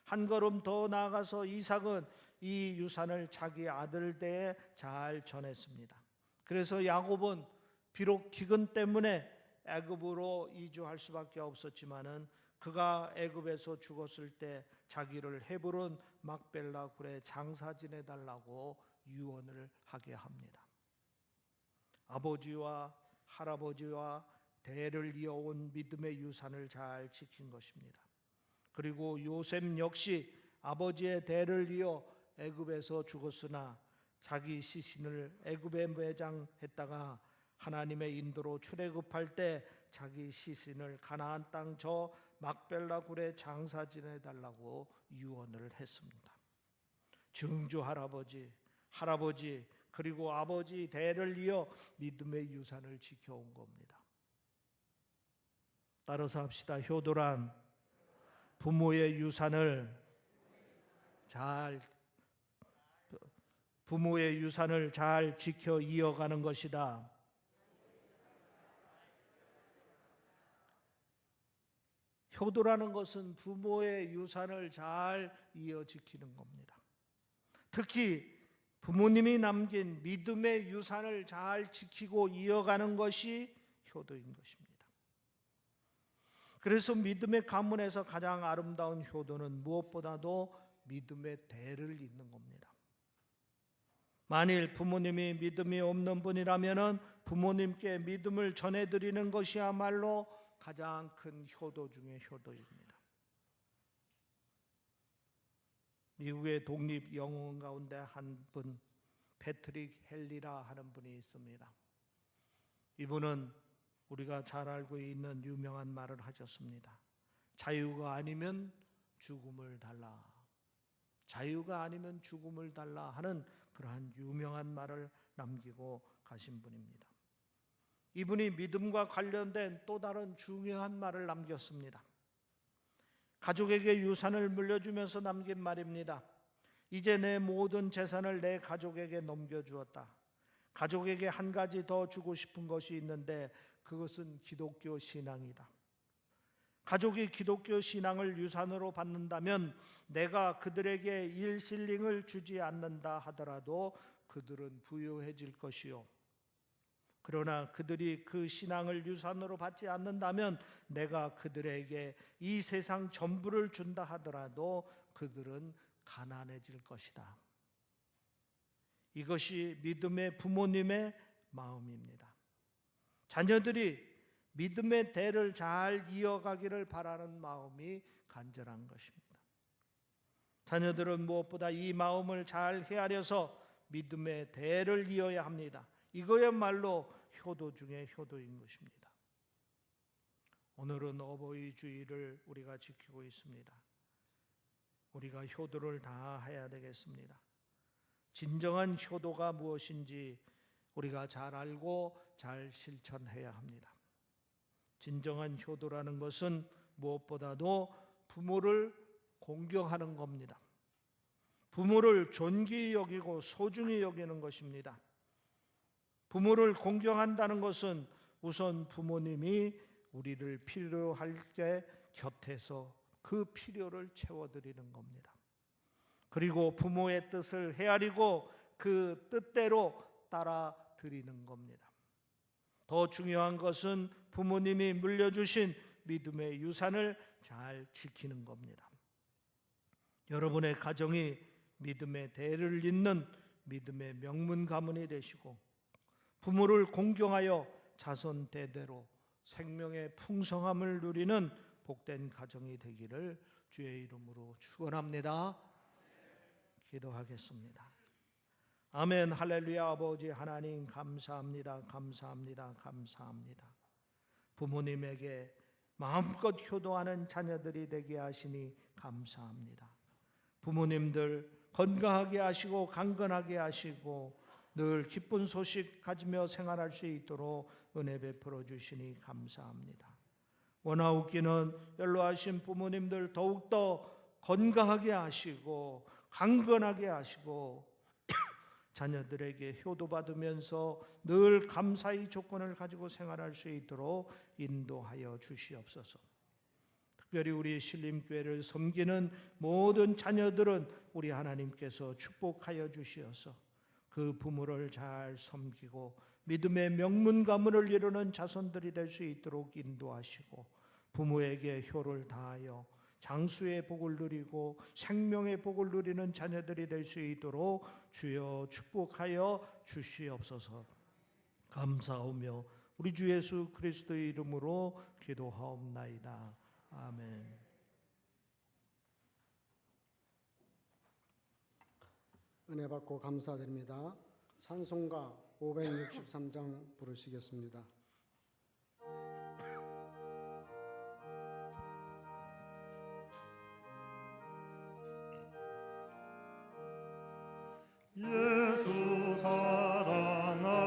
한 걸음 더 나아가서 이삭은 이 유산을 자기 아들들에게 잘 전했습니다. 그래서 야곱은 비록 기근 때문에 애굽으로 이주할 수밖에 없었지만은 그가 애굽에서 죽었을 때 자기를 헤브론 막벨라 굴에 장사 지내달라고 유언을 하게 합니다. 아버지와 할아버지와 대를 이어온 믿음의 유산을 잘 지킨 것입니다. 그리고 요셉 역시 아버지의 대를 이어 애굽에서 죽었으나 자기 시신을 애굽에 매장했다가 하나님의 인도로 출애굽할 때 자기 시신을 가나안 땅 저 막벨라 굴에 장사 지내달라고 유언을 했습니다. 증조 할아버지 그리고 아버지 대를 이어 믿음의 유산을 지켜온 겁니다. 따라서 합시다. 효도란 부모의 유산을 잘 지켜 이어가는 것이다. 효도라는 것은 부모의 유산을 잘 이어 지키는 겁니다. 특히 부모님이 남긴 믿음의 유산을 잘 지키고 이어가는 것이 효도인 것입니다. 그래서 믿음의 가문에서 가장 아름다운 효도는 무엇보다도 믿음의 대를 잇는 겁니다. 만일 부모님이 믿음이 없는 분이라면 부모님께 믿음을 전해드리는 것이야말로 가장 큰 효도 중의 효도입니다. 미국의 독립 영웅 가운데 한 분, 패트릭 헨리라 하는 분이 있습니다. 이분은 우리가 잘 알고 있는 유명한 말을 하셨습니다. 자유가 아니면 죽음을 달라. 자유가 아니면 죽음을 달라 하는 그러한 유명한 말을 남기고 가신 분입니다. 이분이 믿음과 관련된 또 다른 중요한 말을 남겼습니다. 가족에게 유산을 물려주면서 남긴 말입니다. 이제 내 모든 재산을 내 가족에게 넘겨주었다. 가족에게 한 가지 더 주고 싶은 것이 있는데 그것은 기독교 신앙이다. 가족이 기독교 신앙을 유산으로 받는다면 내가 그들에게 1실링을 주지 않는다 하더라도 그들은 부유해질 것이요. 그러나 그들이 그 신앙을 유산으로 받지 않는다면 내가 그들에게 이 세상 전부를 준다 하더라도 그들은 가난해질 것이다. 이것이 믿음의 부모님의 마음입니다. 자녀들이 믿음의 대를 잘 이어가기를 바라는 마음이 간절한 것입니다. 자녀들은 무엇보다 이 마음을 잘 헤아려서 믿음의 대를 이어야 합니다. 이거야말로 효도 중의 효도인 것입니다. 오늘은 어버이 주일을 우리가 지키고 있습니다. 우리가 효도를 다 해야 되겠습니다. 진정한 효도가 무엇인지 우리가 잘 알고 잘 실천해야 합니다. 진정한 효도라는 것은 무엇보다도 부모를 공경하는 겁니다. 부모를 존귀히 여기고 소중히 여기는 것입니다. 부모를 공경한다는 것은 우선 부모님이 우리를 필요할 때 곁에서 그 필요를 채워드리는 겁니다. 그리고 부모의 뜻을 헤아리고 그 뜻대로 따라 드리는 겁니다. 더 중요한 것은 부모님이 물려주신 믿음의 유산을 잘 지키는 겁니다. 여러분의 가정이 믿음의 대를 잇는 믿음의 명문 가문이 되시고 부모를 공경하여 자손 대대로 생명의 풍성함을 누리는 복된 가정이 되기를 주의 이름으로 축원합니다. 기도하겠습니다. 아멘. 할렐루야. 아버지 하나님 감사합니다. 감사합니다. 감사합니다. 부모님에게 마음껏 효도하는 자녀들이 되게 하시니 감사합니다. 부모님들 건강하게 하시고 강건하게 하시고 늘 기쁜 소식 가지며 생활할 수 있도록 은혜 베풀어 주시니 감사합니다. 원하옵기는 연로하신 부모님들 더욱더 건강하게 하시고 강건하게 하시고 자녀들에게 효도받으면서 늘 감사의 조건을 가지고 생활할 수 있도록 인도하여 주시옵소서. 특별히 우리 신림교회를 섬기는 모든 자녀들은 우리 하나님께서 축복하여 주시어서 그 부모를 잘 섬기고 믿음의 명문 가문을 이루는 자손들이 될 수 있도록 인도하시고 부모에게 효를 다하여 장수의 복을 누리고 생명의 복을 누리는 자녀들이 될 수 있도록 주여 축복하여 주시옵소서. 감사하며 우리 주 예수 그리스도의 이름으로 기도하옵나이다. 아멘. 은혜 받고 감사드립니다. 찬송가 563장 부르시겠습니다. 예수 사랑하심은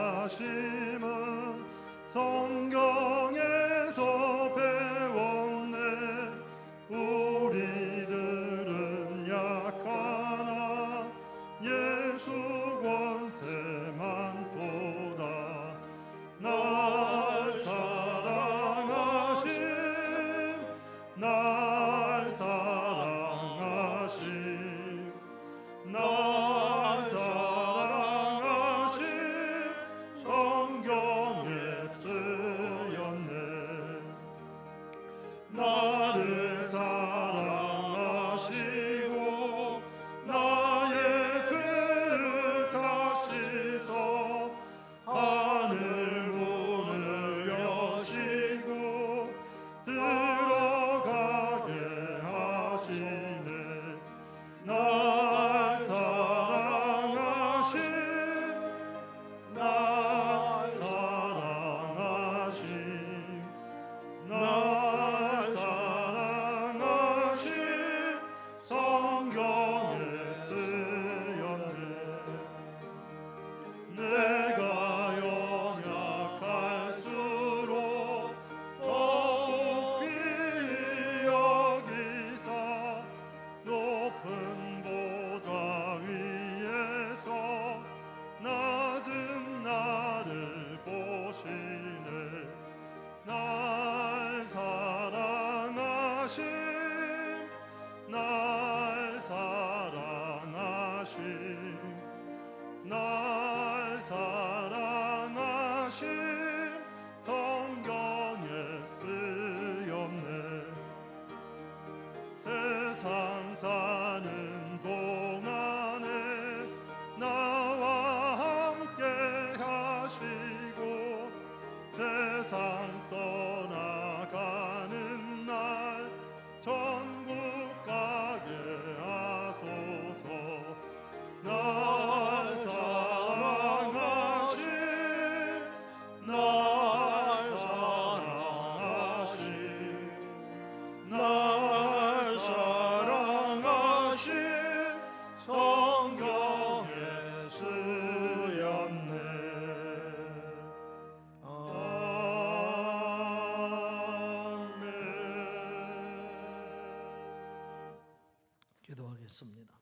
성경에서 배웠네. 우리들은 약하나 예수 권세만 도다. 나 기도하겠습니다.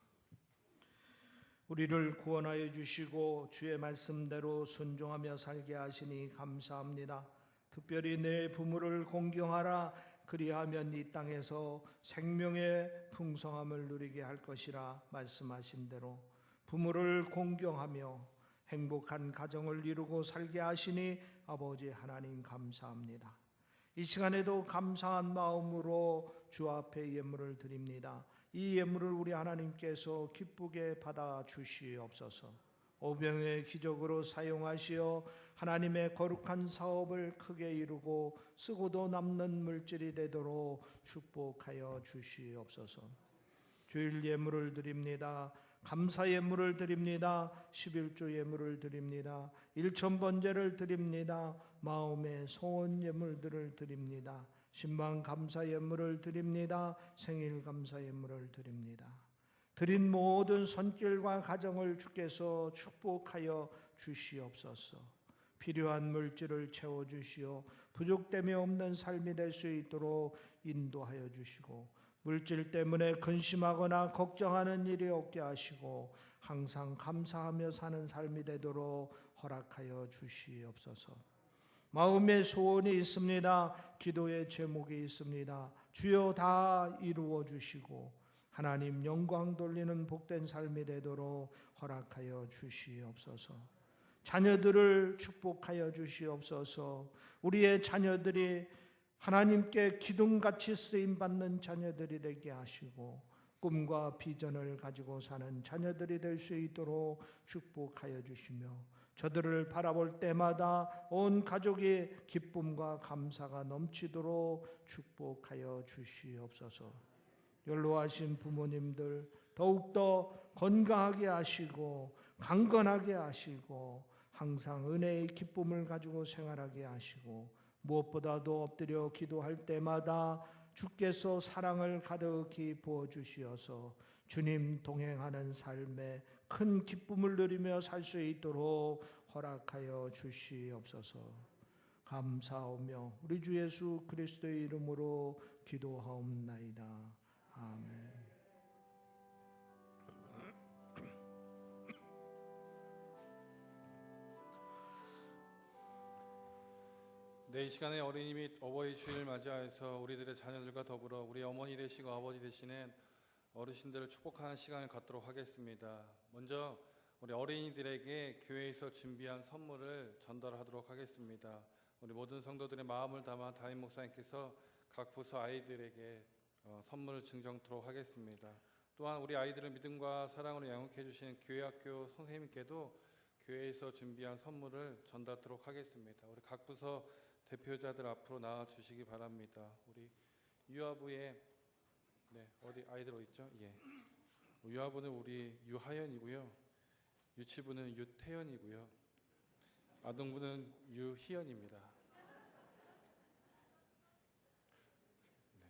우리를 구원하여 주시고 주의 말씀대로 순종하며 살게 하시니 감사합니다. 특별히 내 부모를 공경하라. 그리하면 이 땅에서 생명의 풍성함을 누리게 할 것이라 말씀하신 대로 부모를 공경하며 행복한 가정을 이루고 살게 하시니 아버지 하나님 감사합니다. 이 시간에도 감사한 마음으로 주 앞에 예물을 드립니다. 이 예물을 우리 하나님께서 기쁘게 받아 주시옵소서. 오병의 기적으로 사용하시어 하나님의 거룩한 사업을 크게 이루고 쓰고도 남는 물질이 되도록 축복하여 주시옵소서. 주일 예물을 드립니다. 감사 예물을 드립니다. 11조 예물을 드립니다. 일천번제를 드립니다. 마음의 소원 예물들을 드립니다. 신방 감사 예물을 드립니다. 생일 감사 예물을 드립니다. 드린 모든 손길과 가정을 주께서 축복하여 주시옵소서. 필요한 물질을 채워주시어 부족됨이 없는 삶이 될 수 있도록 인도하여 주시고 물질 때문에 근심하거나 걱정하는 일이 없게 하시고 항상 감사하며 사는 삶이 되도록 허락하여 주시옵소서. 마음의 소원이 있습니다. 기도의 제목이 있습니다. 주여 다 이루어 주시고 하나님 영광 돌리는 복된 삶이 되도록 허락하여 주시옵소서. 자녀들을 축복하여 주시옵소서. 우리의 자녀들이 하나님께 기둥같이 쓰임받는 자녀들이 되게 하시고 꿈과 비전을 가지고 사는 자녀들이 될 수 있도록 축복하여 주시며 저들을 바라볼 때마다 온 가족이 기쁨과 감사가 넘치도록 축복하여 주시옵소서. 연로하신 부모님들 더욱더 건강하게 하시고 강건하게 하시고 항상 은혜의 기쁨을 가지고 생활하게 하시고 무엇보다도 엎드려 기도할 때마다 주께서 사랑을 가득히 부어주시어서 주님 동행하는 삶에 큰 기쁨을 누리며 살 수 있도록 허락하여 주시옵소서. 감사하며 우리 주 예수 그리스도의 이름으로 기도하옵나이다. 아멘. 네, 이 시간에 어린이 및 어버이 주일을 맞이하여서 우리들의 자녀들과 더불어 우리 어머니 되시고 아버지 되시는 어르신들을 축복하는 시간을 갖도록 하겠습니다. 먼저 우리 어린이들에게 교회에서 준비한 선물을 전달하도록 하겠습니다. 우리 모든 성도들의 마음을 담아 담임 목사님께서 각 부서 아이들에게 선물을 증정토록 하겠습니다. 또한 우리 아이들을 믿음과 사랑으로 양육해 주시는 교회학교 선생님께도 교회에서 준비한 선물을 전달하도록 하겠습니다. 우리 각 부서 대표자들 앞으로 나와 주시기 바랍니다. 우리 유아부의 어디 아이들 어디 있죠? 예. 유아부는 우리 유하연이고요. 유치부는 유태연이고요. 아동부는 유희연입니다. 네.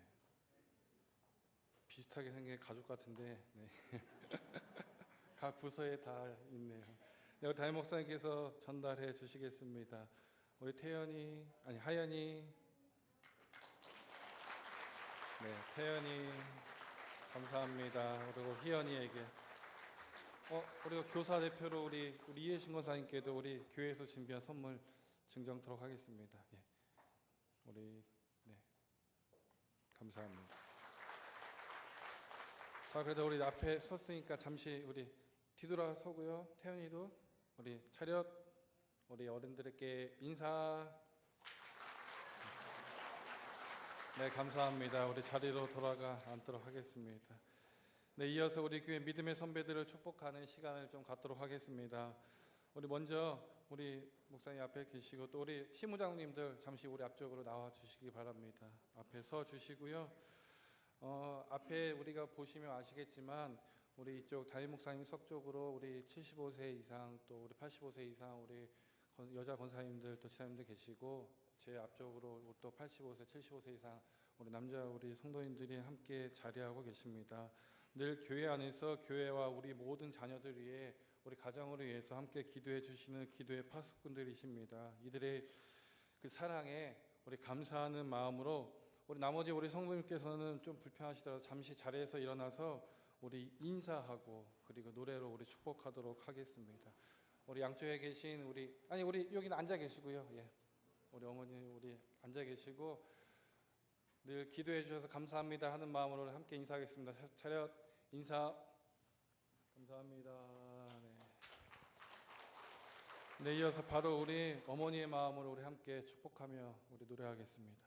비슷하게 생긴 가족 같은데 각 부서에 다 있네요. 네, 우리 담임 목사님께서 전달해 주시겠습니다. 우리 하연이, 네, 태연이 감사합니다. 그리고 희연이에게, 그리고 교사 대표로 우리 이혜신 권사님께도 우리 교회에서 준비한 선물 증정토록 하겠습니다. 예, 감사합니다. 자, 그래도 우리 앞에 섰으니까 잠시 우리 뒤돌아서고요. 태연이도 우리 차렷. 우리 어른들에게 인사. 네, 감사합니다. 우리 자리로 돌아가 앉도록 하겠습니다. 네, 이어서 우리 교회 믿음의 선배들을 축복하는 시간을 좀 갖도록 하겠습니다. 우리 먼저 우리 목사님 앞에 계시고 또 우리 시무장님들 잠시 우리 앞쪽으로 나와 주시기 바랍니다. 앞에 서 주시고요. 앞에 우리가 보시면 아시겠지만 우리 이쪽 담임 목사님 석쪽으로 우리 75세 이상 또 우리 85세 이상 우리 여자 권사님들 또 지사님들 계시고 제 앞쪽으로 또 85세, 75세 이상 우리 남자 우리 성도님들이 함께 자리하고 계십니다. 늘 교회 안에서 교회와 우리 모든 자녀들 위해 우리 가정을 위해서 함께 기도해 주시는 기도의 파수꾼들이십니다. 이들의 그 사랑에 우리 감사하는 마음으로 우리 나머지 우리 성도님께서는 좀 불편하시더라도 잠시 자리에서 일어나서 우리 인사하고 그리고 노래로 우리 축복하도록 하겠습니다. 우리 양쪽에 계신 우리 여기는 앉아 계시고요. 예. 우리 어머니 우리 앉아 계시고 늘 기도해 주셔서 감사합니다 하는 마음으로 함께 인사하겠습니다. 차렷 인사. 감사합니다. 네, 이어서 바로 우리 어머니의 마음으로 우리 함께 축복하며 우리 노래하겠습니다.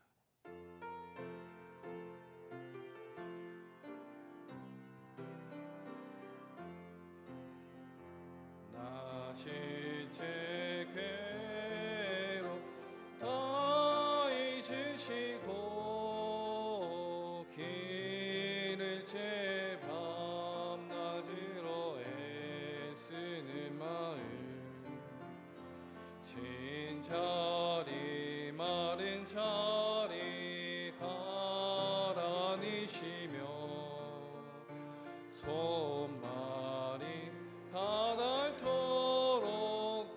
나 실제 괴로 더 잊으시고 길을 제 밤낮으로 애쓰는 마음 진자리 마른 자리 가라니시며 손발이 닿도록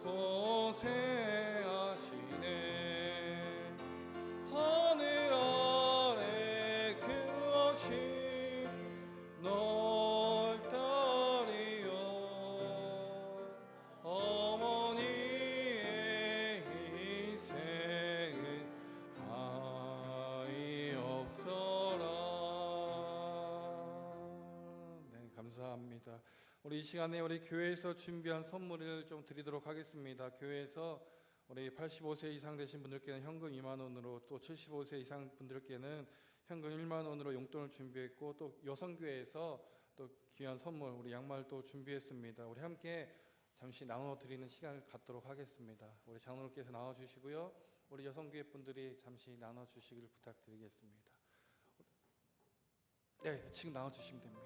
고생하시네 하늘 아래 그 옷이 넓다리요 어머니의 희생은 아이 없어라. 네, 감사합니다. 우리 이 시간에 우리 교회에서 준비한 선물을 좀 드리도록 하겠습니다. 교회에서 우리 85세 이상 되신 분들께는 현금 2만 원으로 또 75세 이상 분들께는 현금 1만 원으로 용돈을 준비했고 또 여성교회에서 또 귀한 선물 우리 양말도 준비했습니다. 우리 함께 잠시 나눠 드리는 시간을 갖도록 하겠습니다. 우리 장로님께서 나눠 주시고요. 우리 여성교회 분들이 잠시 나눠 주시기를 부탁드리겠습니다. 네, 지금 나눠 주시면 됩니다.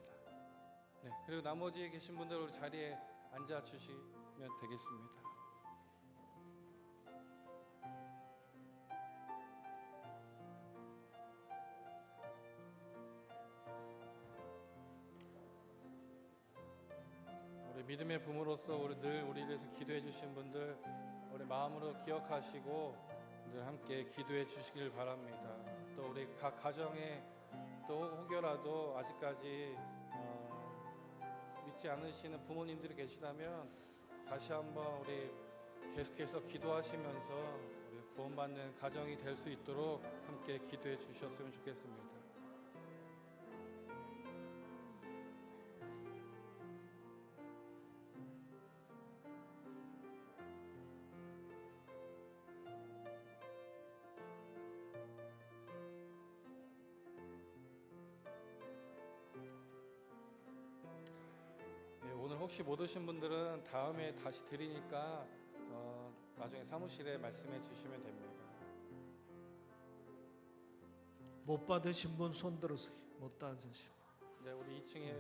네, 그리고 나머지 계신 분들 우리 자리에 앉아 주시면 되겠습니다. 우리 믿음의 부모로서 우리 늘 우리를 위해서 기도해 주신 분들 우리 마음으로 기억하시고 늘 함께 기도해 주시길 바랍니다. 또 우리 각 가정에 또 혹여라도 아직까지 믿지 않으시는 부모님들이 계시다면 다시 한번 우리 계속해서 기도하시면서 우리 구원받는 가정이 될 수 있도록 함께 기도해 주셨으면 좋겠습니다. 오늘 혹시 못 오신 분들은 다음에 다시 드리니까 나중에 사무실에 말씀해 주시면 됩니다. 못 받으신 분 손 들으세요. 못 받으신 분. 네, 우리 2층에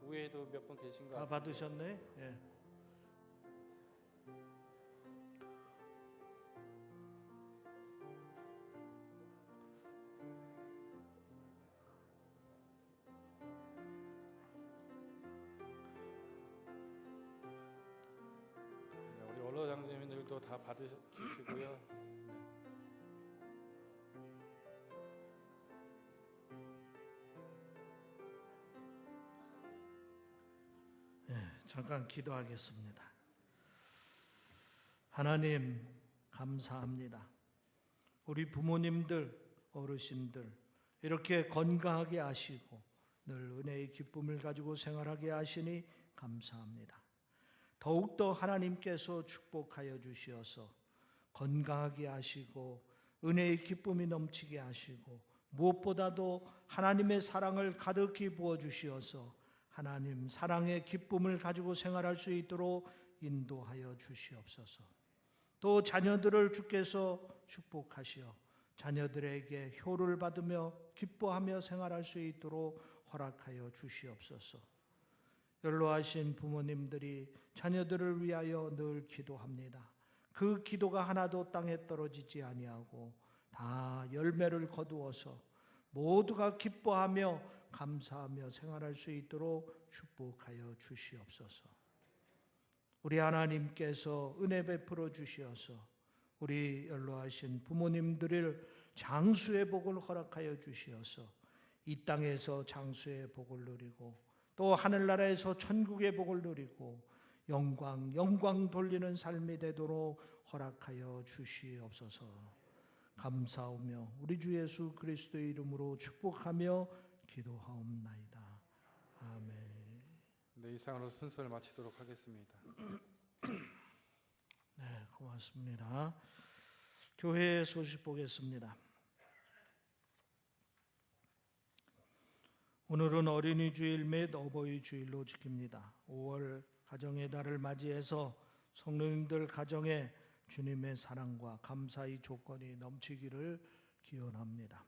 위에도 몇 분 계신 것 다 같아요. 받으셨네. 예. 우리 원로장님들도 다 받으시고요. 잠깐 기도하겠습니다. 하나님 감사합니다. 우리 부모님들, 어르신들 이렇게 건강하게 하시고 늘 은혜의 기쁨을 가지고 생활하게 하시니 감사합니다. 더욱더 하나님께서 축복하여 주시어서 건강하게 하시고 은혜의 기쁨이 넘치게 하시고 무엇보다도 하나님의 사랑을 가득히 부어주시어서 하나님 사랑의 기쁨을 가지고 생활할 수 있도록 인도하여 주시옵소서. 또 자녀들을 주께서 축복하시어 자녀들에게 효를 받으며 기뻐하며 생활할 수 있도록 허락하여 주시옵소서. 연로하신 부모님들이 자녀들을 위하여 늘 기도합니다. 그 기도가 하나도 땅에 떨어지지 아니하고 다 열매를 거두어서 모두가 기뻐하며 감사하며 생활할 수 있도록 축복하여 주시옵소서. 우리 하나님께서 은혜 베풀어 주시어서 우리 연로하신 부모님들을 장수의 복을 허락하여 주시어서 이 땅에서 장수의 복을 누리고 또 하늘나라에서 천국의 복을 누리고 영광 돌리는 삶이 되도록 허락하여 주시옵소서. 감사하며 우리 주 예수 그리스도의 이름으로 축복하며 기도하옵나이다. 아멘. 네, 이상으로 순서를 마치도록 하겠습니다. 네, 고맙습니다. 교회 소식 보겠습니다. 오늘은 어린이 주일 및 어버이 주일로 지킵니다. 5월 가정의 달을 맞이해서 성도님들 가정에 주님의 사랑과 감사의 조건이 넘치기를 기원합니다.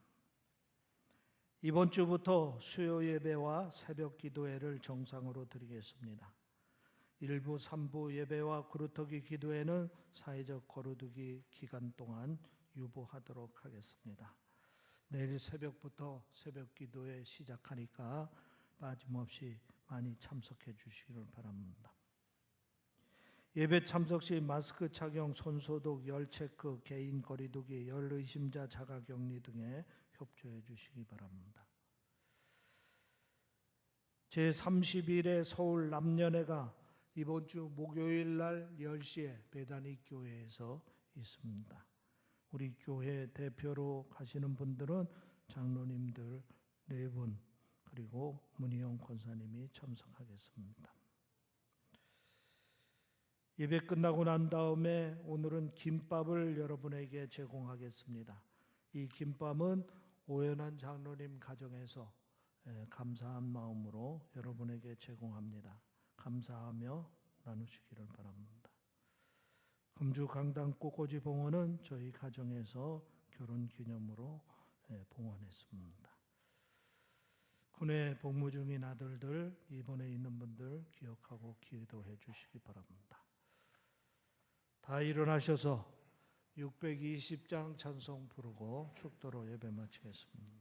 이번 주부터 수요 예배와 새벽 기도회를 정상으로 드리겠습니다. 1부, 3부 예배와 그루터기 기도회는 사회적 거리두기 기간 동안 유보하도록 하겠습니다. 내일 새벽부터 새벽 기도회 시작하니까 빠짐없이 많이 참석해 주시기를 바랍니다. 예배 참석 시 마스크 착용, 손소독, 열 체크, 개인 거리두기, 열 의심자 자가격리 등에 협조해 주시기 바랍니다. 제31회 서울 남년회가 이번 주 목요일 날 10시에 배단위 교회에서 있습니다. 우리 교회 대표로 가시는 분들은 장로님들 4분 그리고 문희영 권사님이 참석하겠습니다. 예배 끝나고 난 다음에 오늘은 김밥을 여러분에게 제공하겠습니다. 이 김밥은 오연한 장로님 가정에서 감사한 마음으로 여러분에게 제공합니다. 감사하며 나누시기를 바랍니다. 금주 강당 꽃꽂이 봉헌은 저희 가정에서 결혼 기념으로 봉헌했습니다. 군에 복무 중인 아들들, 입원해 있는 분들 기억하고 기도해 주시기 바랍니다. 다 일어나셔서 620장 찬송 부르고 축도로 예배 마치겠습니다.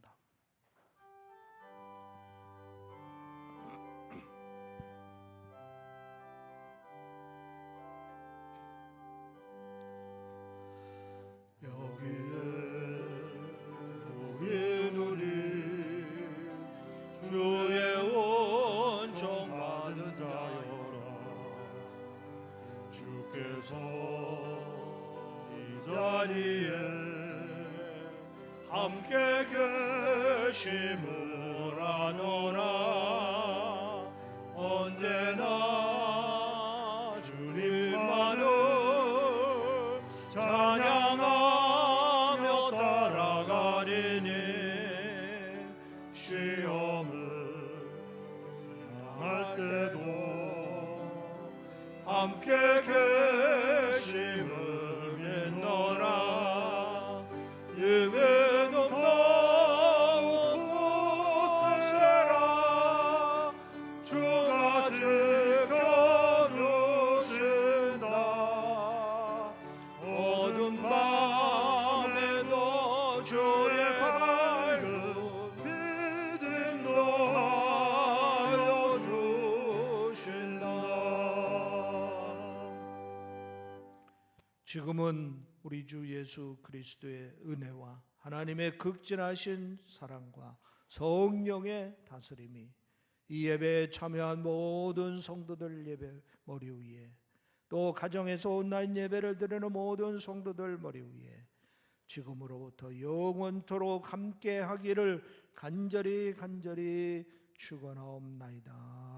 함께 계심을 아노라. 언제나 주님만을 찬양하며 따라가리니 시험을 당할 때도 함께 계심을 믿노라. 예배는 너무 세라. 주가 지켜주신다. 어두운 밤에도 주의 밝은 믿음도 하여 주신다. 지금은 우리 주 예수 그리스도의 은혜와 하나님의 극진하신 사랑과 성령의 다스림이 이 예배에 참여한 모든 성도들 예배 머리 위에, 또 가정에서 온라인 예배를 드리는 모든 성도들 머리 위에 지금으로부터 영원토록 함께 하기를 간절히 축원하옵나이다.